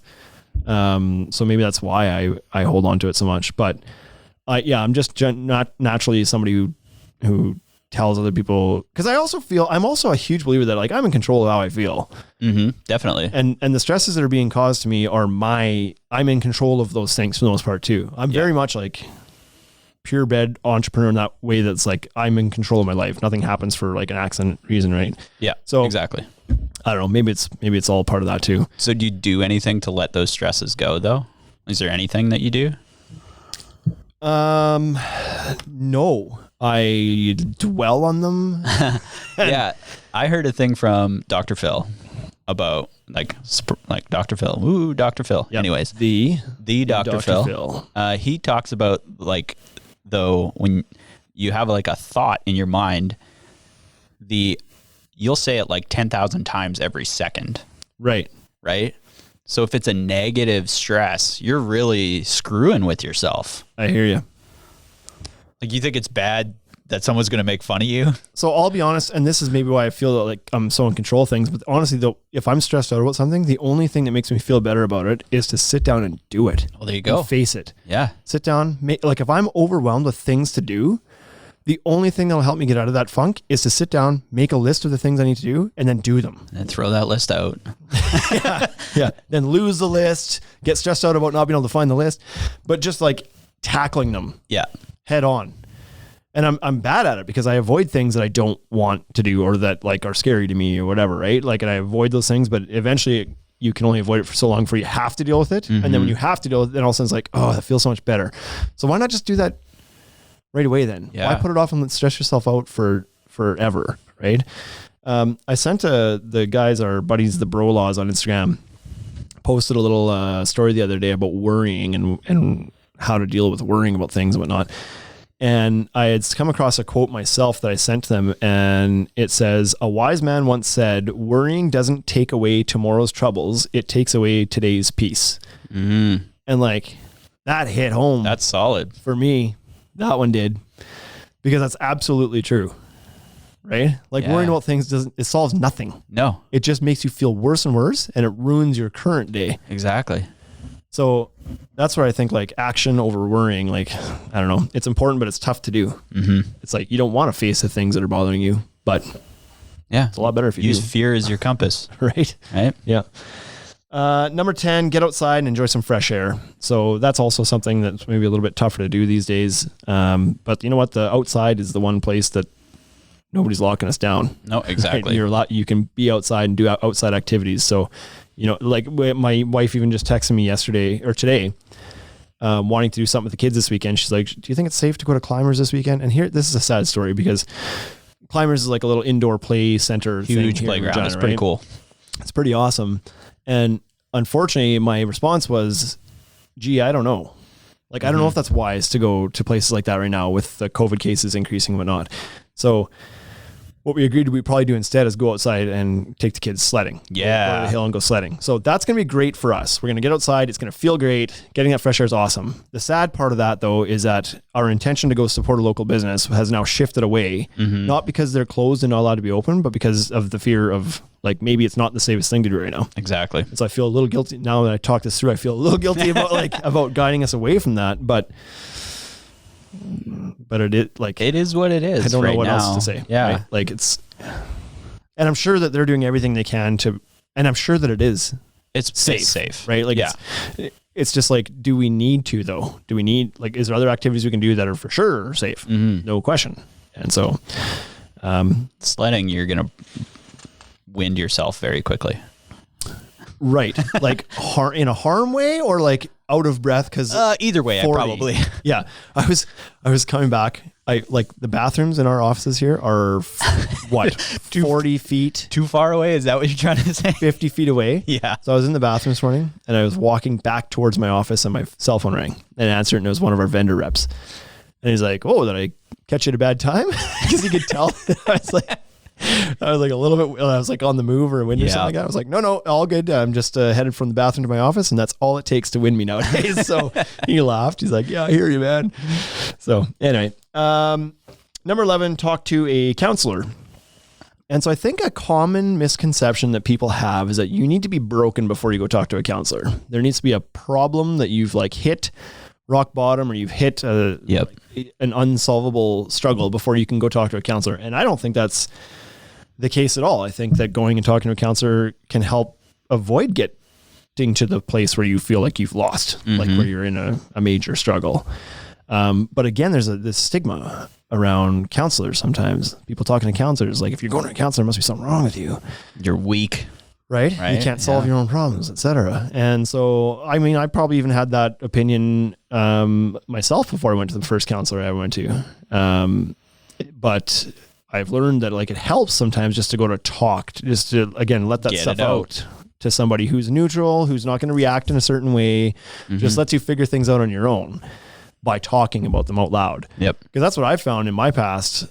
A: So maybe that's why I hold on to it so much, but I'm just not naturally somebody who tells other people, because I'm also a huge believer that like I'm in control of how I feel.
C: Mm-hmm. Definitely.
A: And the stresses that are being caused to me are I'm in control of those things for the most part too. I'm very much like purebred entrepreneur in that way. That's like, I'm in control of my life. Nothing happens for like an accident reason. Right.
C: Yeah.
A: So
C: exactly.
A: I don't know. Maybe it's all part of that too.
C: So do you do anything to let those stresses go though? Is there anything that you do?
A: No, I dwell on them.
C: Yeah. I heard a thing from Dr. Phil about like Dr. Phil. Ooh, Dr. Phil.
A: Yep.
C: Anyways,
A: the
C: Dr. Phil. He talks about like, though, when you have like a thought in your mind, you'll say it like 10,000 times every second.
A: Right.
C: Right. So if it's a negative stress, you're really screwing with yourself.
A: I hear you.
C: Like, you think it's bad that someone's going to make fun of you?
A: So I'll be honest, and this is maybe why I feel that like I'm so in control of things, but honestly though, if I'm stressed out about something, the only thing that makes me feel better about it is to sit down and do it.
C: Well, there you go.
A: And face it.
C: Yeah.
A: Sit down. Like if I'm overwhelmed with things to do, the only thing that'll help me get out of that funk is to sit down, make a list of the things I need to do, and then do them.
C: And throw that list out.
A: Yeah. Then lose the list, get stressed out about not being able to find the list, but just like tackling them.
C: Yeah.
A: Head on. And I'm bad at it because I avoid things that I don't want to do or that like are scary to me or whatever, right? Like, and I avoid those things, but eventually you can only avoid it for so long before you have to deal with it. Mm-hmm. And then when you have to deal with it, then all of a sudden it's like, oh, that feels so much better. So why not just do that right away then?
C: Yeah.
A: Why put it off and stress yourself out for forever, right? I sent the guys, our buddies, the Bro Laws on Instagram, posted a little story the other day about worrying and how to deal with worrying about things and whatnot. And I had come across a quote myself that I sent to them, and it says, "A wise man once said, worrying doesn't take away tomorrow's troubles, it takes away today's peace."
C: Mm-hmm.
A: And like, that hit home.
C: That's solid.
A: For me. That one did. Because that's absolutely true. Right? Like worrying about things it solves nothing.
C: No.
A: It just makes you feel worse and worse, and it ruins your current day.
C: Exactly.
A: So that's where I think like action over worrying, like, I don't know, it's important, but it's tough to do.
C: Mm-hmm.
A: It's like, you don't want to face the things that are bothering you, but
C: yeah,
A: it's a lot better if you
C: use
A: do.
C: fear as your compass.
A: Right?
C: Right.
A: Yeah. Number 10, get outside and enjoy some fresh air. So that's also something that's maybe a little bit tougher to do these days. But you know what? The outside is the one place that nobody's locking us down.
C: No, exactly.
A: Right? You can be outside and do outside activities. So, you know, like my wife even just texted me yesterday or today, wanting to do something with the kids this weekend. She's like, "Do you think it's safe to go to Climbers this weekend?" And this is a sad story because Climbers is like a little indoor play center.
C: Huge playground. It's pretty cool.
A: It's pretty awesome. And unfortunately, my response was, "Gee, I don't know. Like, I don't know if that's wise to go to places like that right now with the COVID cases increasing and whatnot." So what we agreed we'd probably do instead is go outside and take the kids sledding.
C: Yeah.
A: Go to the hill and go sledding. So that's going to be great for us. We're going to get outside. It's going to feel great. Getting that fresh air is awesome. The sad part of that, though, is that our intention to go support a local business has now shifted away, not because they're closed and not allowed to be open, but because of the fear of, like, maybe it's not the safest thing to do right now.
C: Exactly.
A: So I feel a little guilty now that I talk this through. I feel a little guilty about guiding us away from that, but it is what it is. I don't know what else to say.
C: Yeah.
A: Right? Like, it's, and I'm sure that they're doing everything they can to, and I'm sure that it is
C: It's safe.
A: right? Like,
C: yeah.
A: It's just like, do we need to though? Do we need, like, is there other activities we can do that are for sure safe? No question. And so,
C: Sledding, you're going to wind yourself very quickly.
A: right. Like in a harm way or like out of breath. Cause
C: Either way,
A: 40.
C: probably.
A: Yeah. I was coming back. Like the bathrooms in our offices here are 40 feet,
C: Too far away? Is that what you're trying to say?
A: 50 feet away.
C: Yeah.
A: So I was in the bathroom this morning and I was walking back towards my office and my cell phone rang and I answered and it was one of our vendor reps. And he's like, "Oh, did I catch you at a bad time?" Because he could tell. I was like a little bit, I was like on the move or wind or something like that. I was like, no, all good. I'm just headed from the bathroom to my office and that's all it takes to win me nowadays. So he laughed. He's like, "Yeah, I hear you, man." So anyway, number 11, talk to a counselor. And so I think a common misconception that people have is that you need to be broken before you go talk to a counselor. There needs to be a problem that you've like hit rock bottom or you've hit an unsolvable struggle before you can go talk to a counselor. And I don't think that's the case at all. I think that going and talking to a counselor can help avoid getting to the place where you feel like you've lost, like where you're in a major struggle. But again, there's this stigma around counselors. Sometimes people talking to counselors, like if you're going to a counselor, there must be something wrong with you.
C: You're weak.
A: Right? You can't solve your own problems, etc. And so, I mean, I probably even had that opinion myself before I went to the first counselor I went to. But I've learned that like it helps sometimes just to go to talk, just to, again, let that stuff out to somebody who's neutral, who's not going to react in a certain way, just lets you figure things out on your own by talking about them out loud.
C: Yep.
A: Because that's what I found in my past,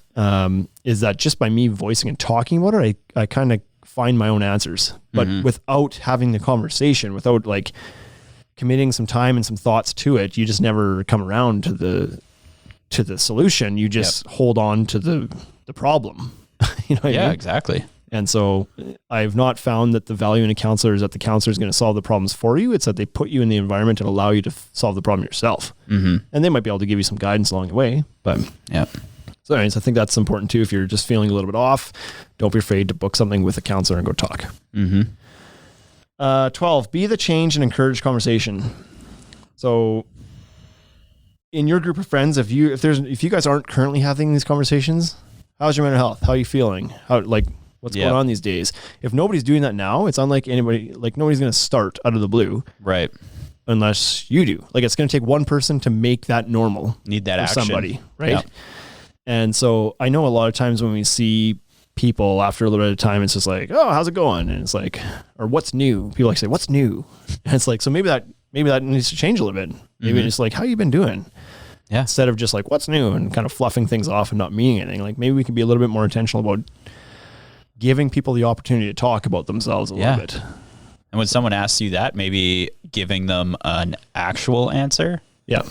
A: is that just by me voicing and talking about it, I kind of find my own answers, but without having the conversation, without like committing some time and some thoughts to it, you just never come around to the solution. You just hold on to the problem. You know what I mean?
C: Exactly.
A: And so I've not found that the value in a counselor is that the counselor is going to solve the problems for you. It's that they put you in the environment and allow you to solve the problem yourself. And they might be able to give you some guidance along the way, but so anyways, I think that's important too. If you're just feeling a little bit off, don't be afraid to book something with a counselor and go talk. 12, be the change and encourage conversation. So in your group of friends, if you guys aren't currently having these conversations, how's your mental health? How are you feeling? What's going on these days? If nobody's doing that now, it's unlike anybody, like nobody's going to start out of the blue.
C: Right.
A: Unless you do. Like it's going to take one person to make that normal.
C: Need that
A: for
C: action.
A: Somebody, right?
C: Yep.
A: And so I know a lot of times when we see people after a little bit of time, it's just like, "Oh, how's it going?" And it's like, or "What's new?" People like say, "What's new?" And it's like, so maybe that needs to change a little bit. Maybe it's like, "How you been doing?"
C: Yeah.
A: Instead of just like, "What's new?" and kind of fluffing things off and not meaning anything. Like maybe we can be a little bit more intentional about giving people the opportunity to talk about themselves a little bit.
C: And when someone asks you that, maybe giving them an actual answer.
A: Yeah.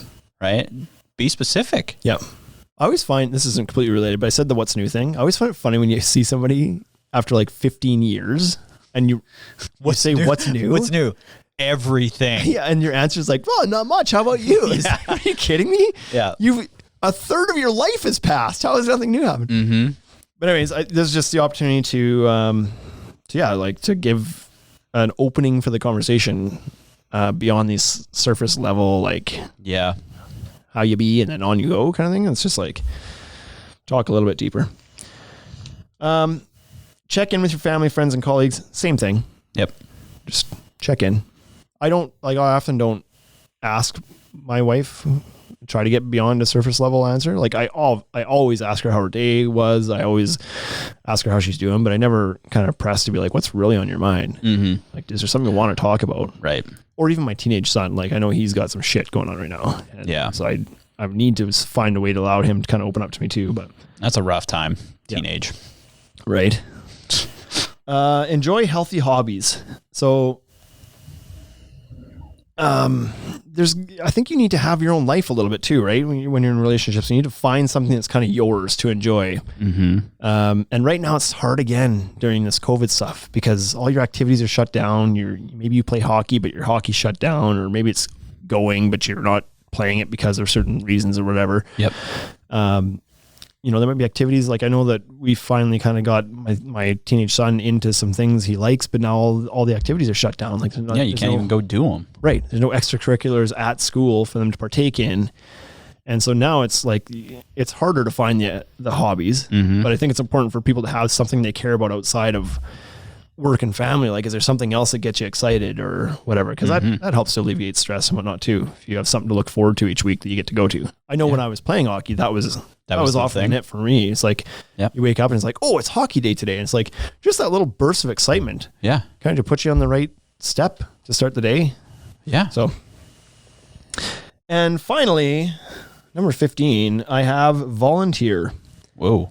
C: Right? Be specific.
A: Yeah. I always find, this isn't completely related, but I said the "what's new" thing. I always find it funny when you see somebody after like 15 years and you say, "What's new?"
C: What's new? Everything.
A: Yeah. And your answer is like, "Well, not much. How about you?" Are you kidding me?
C: Yeah.
A: A third of your life has passed. How has nothing new happened? But anyways, there's just the opportunity to give an opening for the conversation beyond these surface level, like, how you be and then on you go kind of thing. It's just like talk a little bit deeper. Check in with your family, friends, and colleagues. Same thing.
C: Yep.
A: Just check in. I often don't ask my wife, try to get beyond a surface level answer. Like I always ask her how her day was. I always ask her how she's doing, but I never kind of press to be like, "What's really on your mind?" Like, is there something you want to talk about?
C: Right.
A: Or even my teenage son. Like I know he's got some shit going on right now. And so I need to find a way to allow him to kind of open up to me too, but
C: that's a rough time. Teenage.
A: Right. Enjoy healthy hobbies. So, I think you need to have your own life a little bit too, right? When you're in relationships, you need to find something that's kind of yours to enjoy. And right now it's hard again during this COVID stuff because all your activities are shut down. Maybe you play hockey, but your hockey's shut down, or maybe it's going, but you're not playing it because of certain reasons or whatever.
C: Yep.
A: there might be activities. Like I know that we finally kind of got my teenage son into some things he likes, but now all the activities are shut down. Like
C: You can't even go do them.
A: Right. There's no extracurriculars at school for them to partake in. And so now it's like, it's harder to find the hobbies, but I think it's important for people to have something they care about outside of work and family. Like, is there something else that gets you excited or whatever? Because that helps to alleviate stress and whatnot too. If you have something to look forward to each week that you get to go to. I know when I was playing hockey, that was often it for me. It's like you wake up and it's like, oh, it's hockey day today. And it's like just that little burst of excitement.
C: Yeah.
A: Kind of put you on the right step to start the day.
C: Yeah.
A: So, and finally, number 15, I have volunteer.
C: Whoa.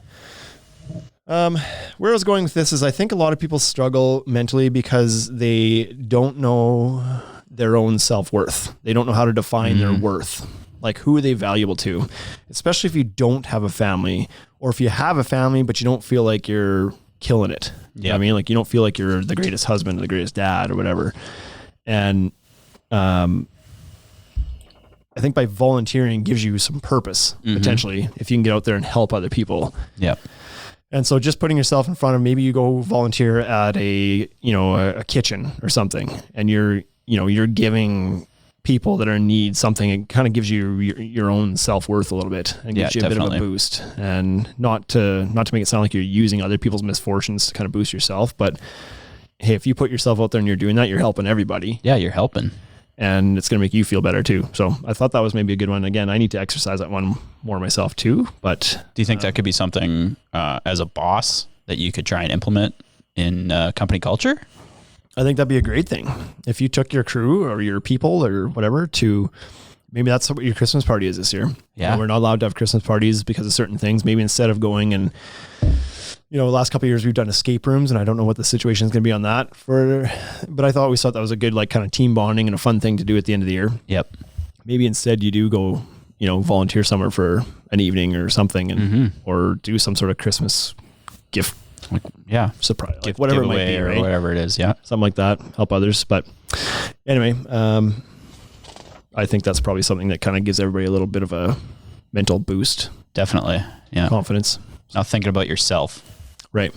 A: Where I was going with this is I think a lot of people struggle mentally because they don't know their own self-worth. They don't know how to define their worth. Like, who are they valuable to? Especially if you don't have a family, or if you have a family, but you don't feel like you're killing it. You know what I mean? Like, you don't feel like you're the greatest husband or the greatest dad or whatever. And, I think by volunteering gives you some purpose, potentially, if you can get out there and help other people.
C: Yep.
A: And so just putting yourself in front of, maybe you go volunteer at a kitchen or something, and you're giving people that are in need something. It kind of gives you your own self-worth a little bit and gives you a bit of a boost, and not to make it sound like you're using other people's misfortunes to kind of boost yourself. But hey, if you put yourself out there and you're doing that, you're helping everybody.
C: Yeah. You're helping.
A: And it's going to make you feel better too. So I thought that was maybe a good one. Again, I need to exercise that one more myself too. But
C: do you think that could be something as a boss that you could try and implement in company culture?
A: I think that'd be a great thing. If you took your crew or your people or whatever to, maybe that's what your Christmas party is this year.
C: Yeah.
A: We're not allowed to have Christmas parties because of certain things. Maybe instead of going and, the last couple of years we've done escape rooms, and I don't know what the situation is going to be on that but I always thought that was a good, like, kind of team bonding and a fun thing to do at the end of the year.
C: Yep.
A: Maybe instead you do go, volunteer somewhere for an evening or something, and or do some sort of Christmas gift, surprise, like whatever it might be, right?
C: Or whatever it is. Yeah.
A: Something like that, help others. But anyway, I think that's probably something that kind of gives everybody a little bit of a mental boost.
C: Definitely. Yeah.
A: Confidence.
C: Not thinking about yourself.
A: Right.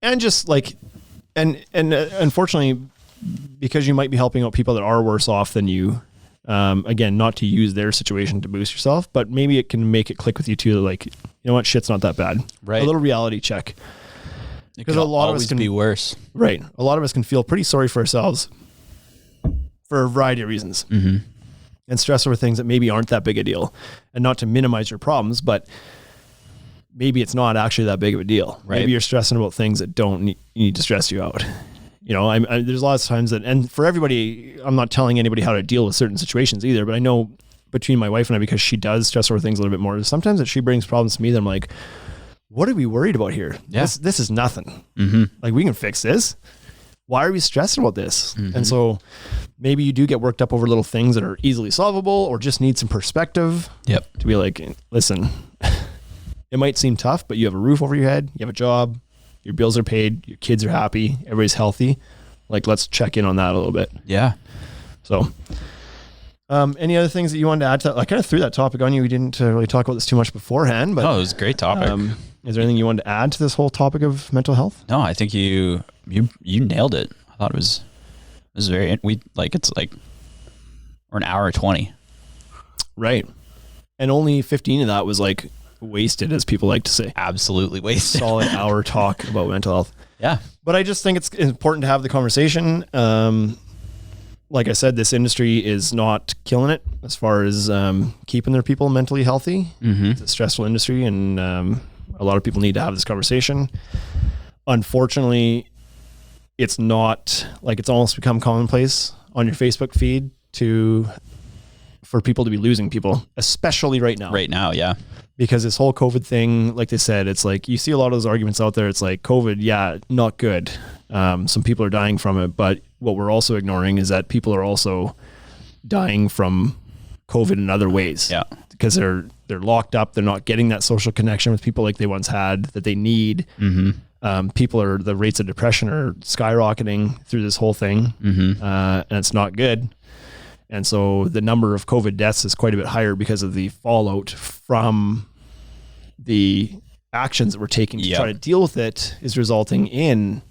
A: And just like, and unfortunately, because you might be helping out people that are worse off than you, again, not to use their situation to boost yourself, but maybe it can make it click with you too. Like, you know what, shit's not that bad.
C: Right.
A: A little reality check.
C: Because a lot of us can be worse.
A: Right. A lot of us can feel pretty sorry for ourselves for a variety of reasons, and stress over things that maybe aren't that big a deal. And not to minimize your problems, but maybe it's not actually that big of a deal.
C: Right.
A: Maybe you're stressing about things that don't need to stress you out. There's lots of times that, and for everybody, I'm not telling anybody how to deal with certain situations either, but I know between my wife and I, because she does stress over things a little bit more, sometimes that she brings problems to me that I'm like, what are we worried about here?
C: Yeah.
A: This is nothing. Like, we can fix this. Why are we stressing about this? And so maybe you do get worked up over little things that are easily solvable, or just need some perspective.
C: Yep.
A: To be like, listen, it might seem tough, but you have a roof over your head, you have a job, your bills are paid, your kids are happy, everybody's healthy. Like, let's check in on that a little bit.
C: Yeah.
A: So, any other things that you wanted to add to that? I kind of threw that topic on you. We didn't really talk about this too much beforehand, but
C: it was a great topic.
A: Is there anything you wanted to add to this whole topic of mental health?
C: No, I think you nailed it. I thought it was very, it's like, we're an hour 20.
A: Right. And only 15 of that was like wasted, as people like to say.
C: Absolutely wasted.
A: Solid hour talk about mental health.
C: Yeah.
A: But I just think it's important to have the conversation. Like I said, this industry is not killing it as far as keeping their people mentally healthy. It's a stressful industry, and a lot of people need to have this conversation. Unfortunately, it's not, like, it's almost become commonplace on your Facebook feed for people to be losing people, especially right now.
C: Right now, yeah.
A: Because this whole COVID thing, like they said, it's like, you see a lot of those arguments out there. It's like, COVID, yeah, not good. Some people are dying from it, but what we're also ignoring is that people are also dying from COVID in other ways.
C: Yeah.
A: Because they're locked up. They're not getting that social connection with people like they once had that they need. The rates of depression are skyrocketing through this whole thing. And it's not good. And so the number of COVID deaths is quite a bit higher because of the fallout from the actions that we're taking to
C: Yep.
A: try to deal with it is resulting in,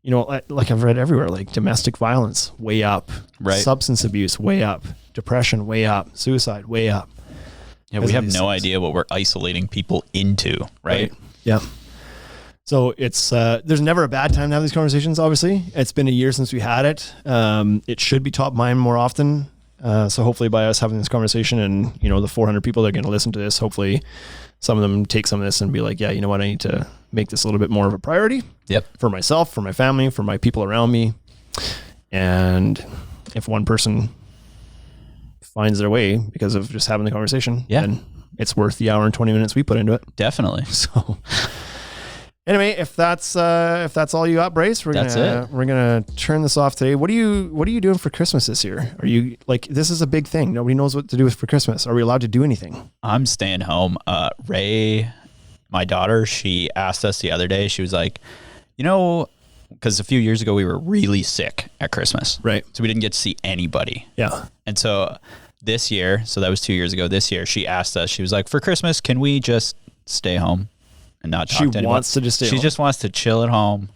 A: you know, like I've read everywhere, like domestic violence way up,
C: Right.
A: substance abuse way up, depression way up, suicide way up.
C: Yeah,
A: Because
C: we
A: of
C: have
A: these
C: no
A: things.
C: idea what we're isolating people into, right?
A: Yeah. So it's there's never a bad time to have these conversations. Obviously, it's been a year since we had it. It should be top of mind more often. So hopefully, by us having this conversation, and you know, the 400 people that are going to listen to this, hopefully, some of them take some of this and be like, yeah, you know what, I need to make this a little bit more of a priority.
C: Yep.
A: For myself, for my family, for my people around me, and if one person finds their way because of just having the conversation,
C: Yeah.
A: then it's worth the hour and 20 minutes we put into it.
C: Definitely.
A: So anyway, if that's all you got, Brace, we're gonna turn this off today. What are you doing for Christmas this year? Are you like, this is a big thing. Nobody knows what to do for Christmas. Are we allowed to do anything?
C: I'm staying home. Ray, my daughter, she asked us the other day, she was like, you know, because a few years ago we were really sick at Christmas.
A: Right.
C: So we didn't get to see anybody.
A: Yeah.
C: And so this year, so that was 2 years ago, this year, she asked us, she was like, for Christmas, can we just stay home and not talk
A: She
C: to anyone?
A: wants to just stay
C: She
A: home.
C: just wants to chill at home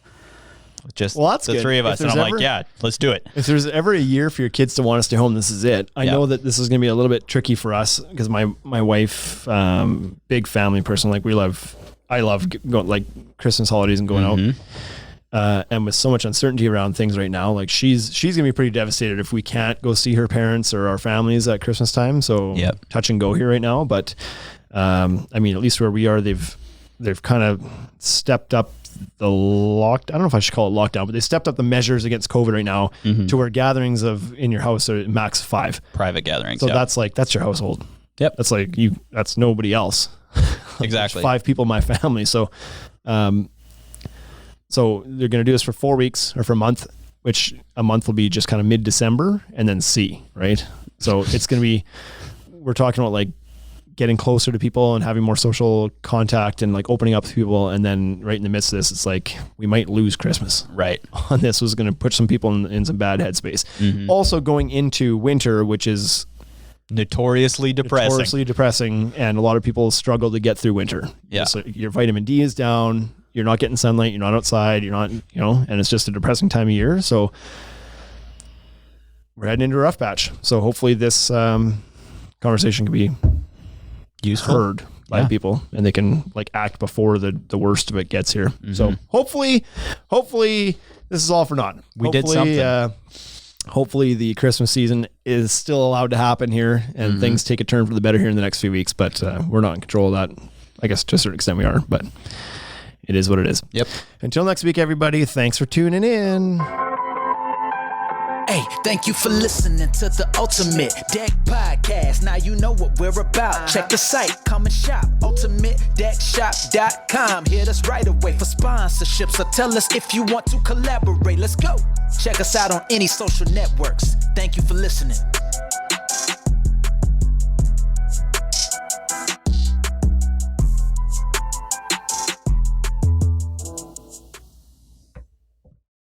C: with just
A: Well, that's
C: the
A: good.
C: three of
A: If
C: us. And I'm
A: there's
C: like,
A: ever-
C: yeah, let's do it.
A: If there's ever a year for your kids to want to stay home, this is it. I
C: Yeah.
A: know that this is going to be a little bit tricky for us because my wife, big family person, like I love going like Christmas holidays and going
C: Mm-hmm.
A: out. And with so much uncertainty around things right now, like she's gonna be pretty devastated if we can't go see her parents or our families at Christmas time. So
C: Yep.
A: touch and go here right now. But I mean, at least where we are, they've kind of stepped up the I don't know if I should call it lockdown, but they stepped up the measures against COVID right now to where gatherings in your house are max 5.
C: Private gatherings.
A: So
C: yeah.
A: that's your household.
C: Yep.
A: That's like that's nobody else.
C: Exactly.
A: 5 people in my family. So, so they're going to do this for 4 weeks or for a month, which a month will be just kind of mid-December and then C, right? So it's going to be, we're talking about like getting closer to people and having more social contact and like opening up to people. And then right in the midst of this, it's like, we might lose Christmas
C: Right.
A: on this. Was going to put some people in some bad headspace. Also going into winter, which is
C: Notoriously depressing.
A: notoriously depressing, and a lot of people struggle to get through winter.
C: Yeah.
A: So your vitamin D is down, you're not getting sunlight, you're not outside, you're not, and it's just a depressing time of year. So we're heading into a rough patch. So hopefully this conversation can be
C: Useful.
A: heard by
C: Yeah.
A: people and they can like act before the worst of it gets here. So hopefully this is all for naught.
C: We did something.
A: Hopefully the Christmas season is still allowed to happen here and things take a turn for the better here in the next few weeks, but we're not in control of that. I guess to a certain extent we are, but it is what it is.
C: Yep.
A: Until next week, everybody, thanks for tuning in.
B: Hey, thank you for listening to the Ultimate Deck Podcast. Now you know what we're about. Check the site, come and shop. UltimateDeckShop.com. Hit us right away for sponsorships or tell us if you want to collaborate. Let's go. Check us out on any social networks. Thank you for listening.